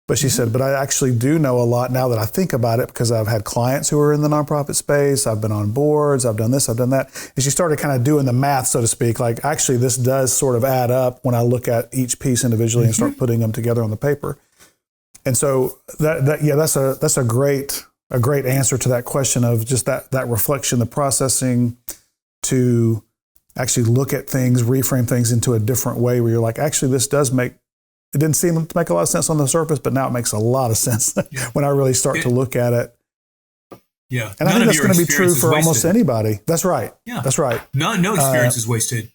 But she said, but I actually do know a lot now that I think about it, because I've had clients who are in the nonprofit space. I've been on boards. I've done this, I've done that. And she started kind of doing the math, so to speak, like actually this does sort of add up when I look at each piece individually and start putting them together on the paper. And so that's a great answer to that question of just that reflection, the processing to actually look at things, reframe things into a different way where you're like, actually, this does it didn't seem to make a lot of sense on the surface, but now it makes a lot of sense when I really start to look at it. Yeah. And I think that's going to be true for almost anybody. That's right. Yeah. That's right. No experience is wasted.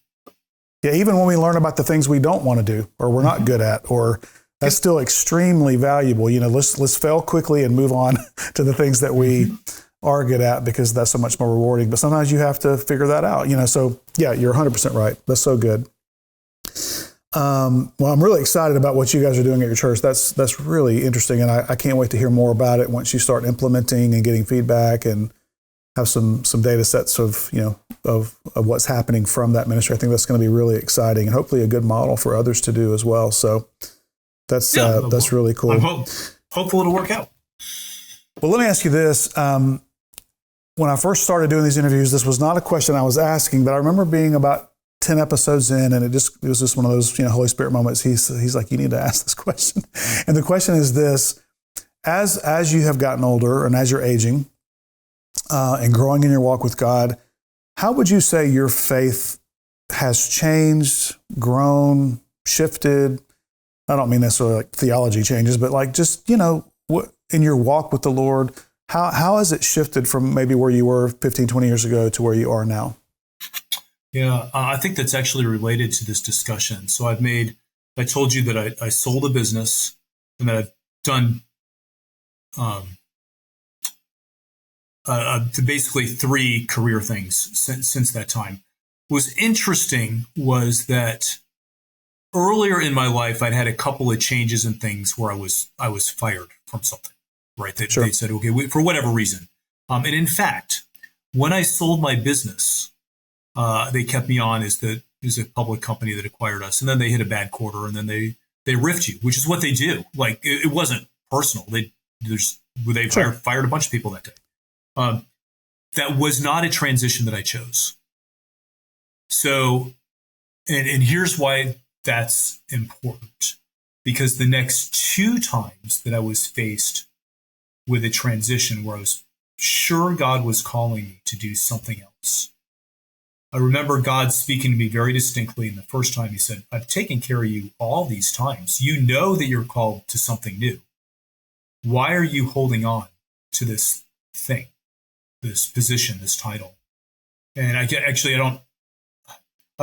Yeah. Even when we learn about the things we don't want to do or we're not good at, or that's still extremely valuable. Let's fail quickly and move on to the things that we are good at, because that's so much more rewarding. But sometimes you have to figure that out, So yeah, you're 100% right. That's so good. Well, I'm really excited about what you guys are doing at your church. That's really interesting, and I can't wait to hear more about it once you start implementing and getting feedback and have some data sets of what's happening from that ministry. I think that's going to be really exciting and hopefully a good model for others to do as well. So that's really cool. I'm hopeful it'll work out. Well, let me ask you this. When I first started doing these interviews, this was not a question I was asking, but I remember being about 10 episodes in, and it was just one of those, Holy Spirit moments. He's like, you need to ask this question. And the question is this: as you have gotten older and as you're aging and growing in your walk with God, how would you say your faith has changed, grown, shifted? I don't mean necessarily like theology changes, but like just, what in your walk with the Lord, how has it shifted from maybe where you were 15, 20 years ago to where you are now? Yeah, I think that's actually related to this discussion. So I told you that I sold a business and that I've done basically 3 career things since that time. What was interesting was that earlier in my life, I'd had a couple of changes in things where I was fired from something, right? They said, okay, for whatever reason. And in fact, when I sold my business, they kept me on as a public company that acquired us, and then they hit a bad quarter, and then they riffed you, which is what they do. Like it wasn't personal. They fired a bunch of people that day. That was not a transition that I chose. So, and here's why that's important, because the next 2 times that I was faced with a transition where I was sure God was calling me to do something else, I remember God speaking to me very distinctly. And the first time he said, I've taken care of you all these times. You know that you're called to something new. Why are you holding on to this thing, this position, this title? And I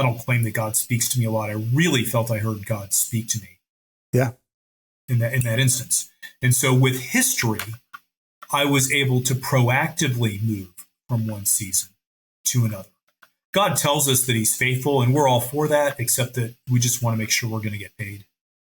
don't claim that God speaks to me a lot. I really felt I heard God speak to me. Yeah. In that instance. And so with history, I was able to proactively move from one season to another. God tells us that he's faithful, and we're all for that, except that we just want to make sure we're going to get paid,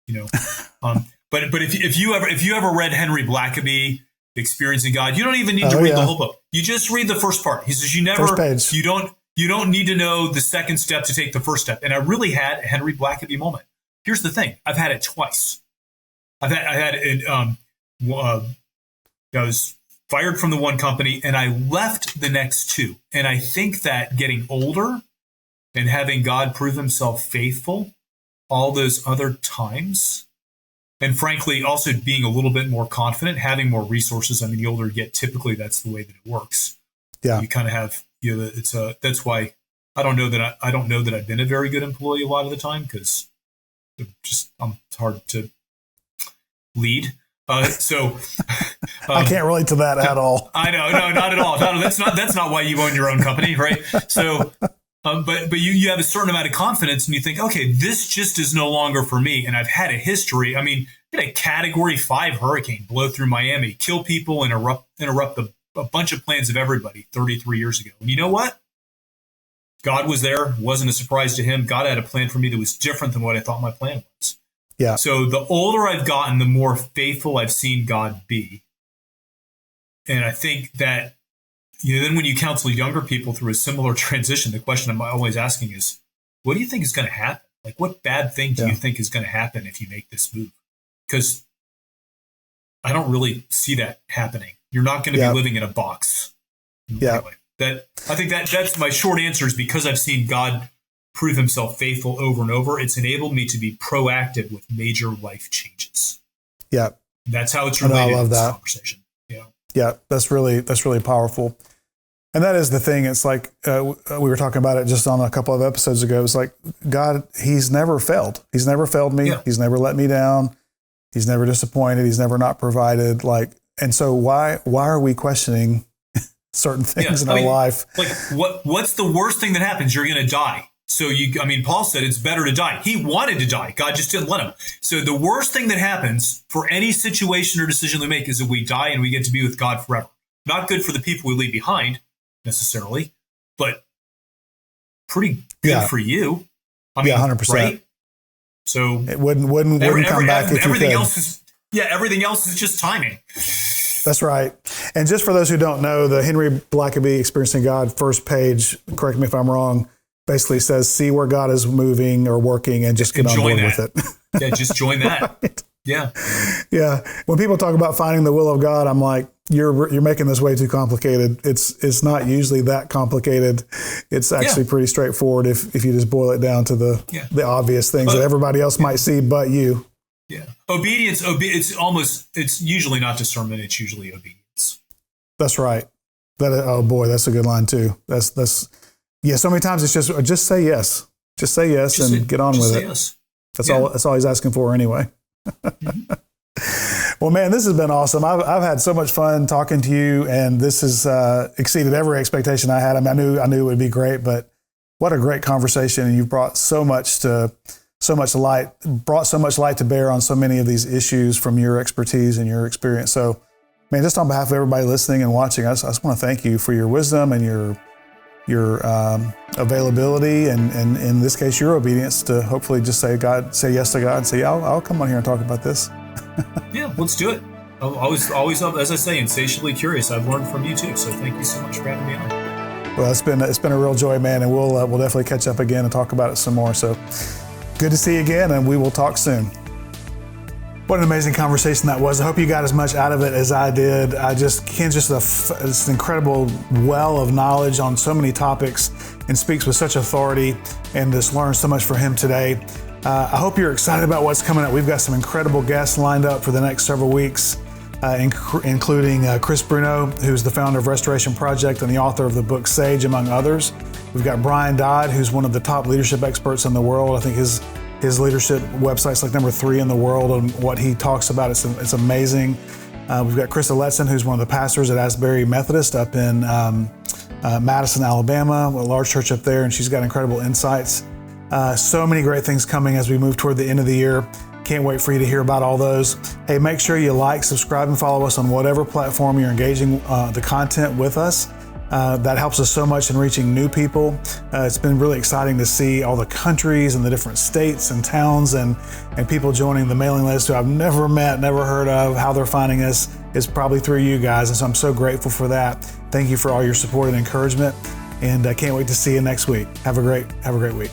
But if you ever read Henry Blackaby, Experiencing God, you don't even need to read the whole book. You just read the first part. He says you don't need to know the second step to take the first step. And I really had a Henry Blackaby moment. Here's the thing: I've had it twice. I was fired from the one company, and I left the next two. And I think that getting older and having God prove himself faithful all those other times, and frankly, also being a little bit more confident, having more resources. I mean, the older you get, typically that's the way that it works. Yeah. You kind of have, that's why I don't know that I've been a very good employee a lot of the time, because it's hard to lead. So I can't relate to that at all. I know, no, not at all. No, that's not why you own your own company, right? So, but you have a certain amount of confidence, and you think, okay, this just is no longer for me. And I've had a history. I mean, I had a Category 5 hurricane blow through Miami, kill people, and interrupt a bunch of plans of everybody 33 years ago. And you know what? God was there. Wasn't a surprise to him. God had a plan for me that was different than what I thought my plan was. Yeah. So the older I've gotten, the more faithful I've seen God be. And I think that, then when you counsel younger people through a similar transition, the question I'm always asking is, what do you think is going to happen? Like, what bad thing do you think is going to happen if you make this move? Because I don't really see that happening. You're not going to be living in a box. Yeah. Anyway, I think that's my short answer, is because I've seen God prove himself faithful over and over. It's enabled me to be proactive with major life changes. Yeah. That's how it's related to this conversation. Yeah. Yeah. That's really powerful. And that is the thing. It's like, we were talking about it just on a couple of episodes ago. It's like, God, he's never failed. He's never failed me. Yeah. He's never let me down. He's never disappointed. He's never not provided. And so why are we questioning certain things in our life? Like, what's the worst thing that happens? You're going to die. So Paul said it's better to die. He wanted to die. God just didn't let him. So the worst thing that happens for any situation or decision we make is that we die and we get to be with God forever. Not good for the people we leave behind necessarily, but pretty good for you. I mean, 100%. Right? So it wouldn't come back if everything you could. else is everything else is just timing. That's right. And just for those who don't know, the Henry Blackaby Experiencing God first page, correct me if I'm wrong, basically says, see where God is moving or working and just get on board with it. Yeah, just join that. Right. Yeah. Yeah. When people talk about finding the will of God, I'm like, you're making this way too complicated. It's not usually that complicated. It's actually pretty straightforward if you just boil it down to the obvious things that everybody else might see but you. Yeah. Obedience, it's usually not discernment, it's usually obedience. That's right. Oh boy, that's a good line too. That's so many times it's just say yes. Just say yes and get on with it. Yes. That's all he's asking for anyway. Mm-hmm. Well, man, this has been awesome. I've had so much fun talking to you, and this has exceeded every expectation I had. I mean, I knew it would be great, but what a great conversation. And you've brought so much light to bear on so many of these issues from your expertise and your experience. So, man, just on behalf of everybody listening and watching, I just want to thank you for your wisdom and your availability, and in this case, your obedience to hopefully just say yes to God and say, I'll come on here and talk about this. Yeah, let's do it. I'm always, as I say, insatiably curious. I've learned from you too. So thank you so much for having me on. Well, it's been a real joy, man, and we'll definitely catch up again and talk about it some more. So good to see you again, and we will talk soon. What an amazing conversation that was. I hope you got as much out of it as I did. Ken's just an incredible well of knowledge on so many topics and speaks with such authority, and just learned so much from him today. I hope you're excited about what's coming up. We've got some incredible guests lined up for the next several weeks, including Chris Bruno, who's the founder of Restoration Project and the author of the book Sage, among others. We've got Brian Dodd, who's one of the top leadership experts in the world. I think his leadership website's like number 3 in the world, and what he talks about, it's amazing. We've got Krista Letson, who's one of the pastors at Asbury Methodist up in Madison, Alabama, a large church up there, and she's got incredible insights. So many great things coming as we move toward the end of the year. Can't wait for you to hear about all those. Hey, make sure you like, subscribe, and follow us on whatever platform you're engaging the content with us. That helps us so much in reaching new people. It's been really exciting to see all the countries and the different states and towns and people joining the mailing list who I've never met, never heard of. How they're finding us is probably through you guys, and so I'm so grateful for that. Thank you for all your support and encouragement, and I can't wait to see you next week. Have a great week.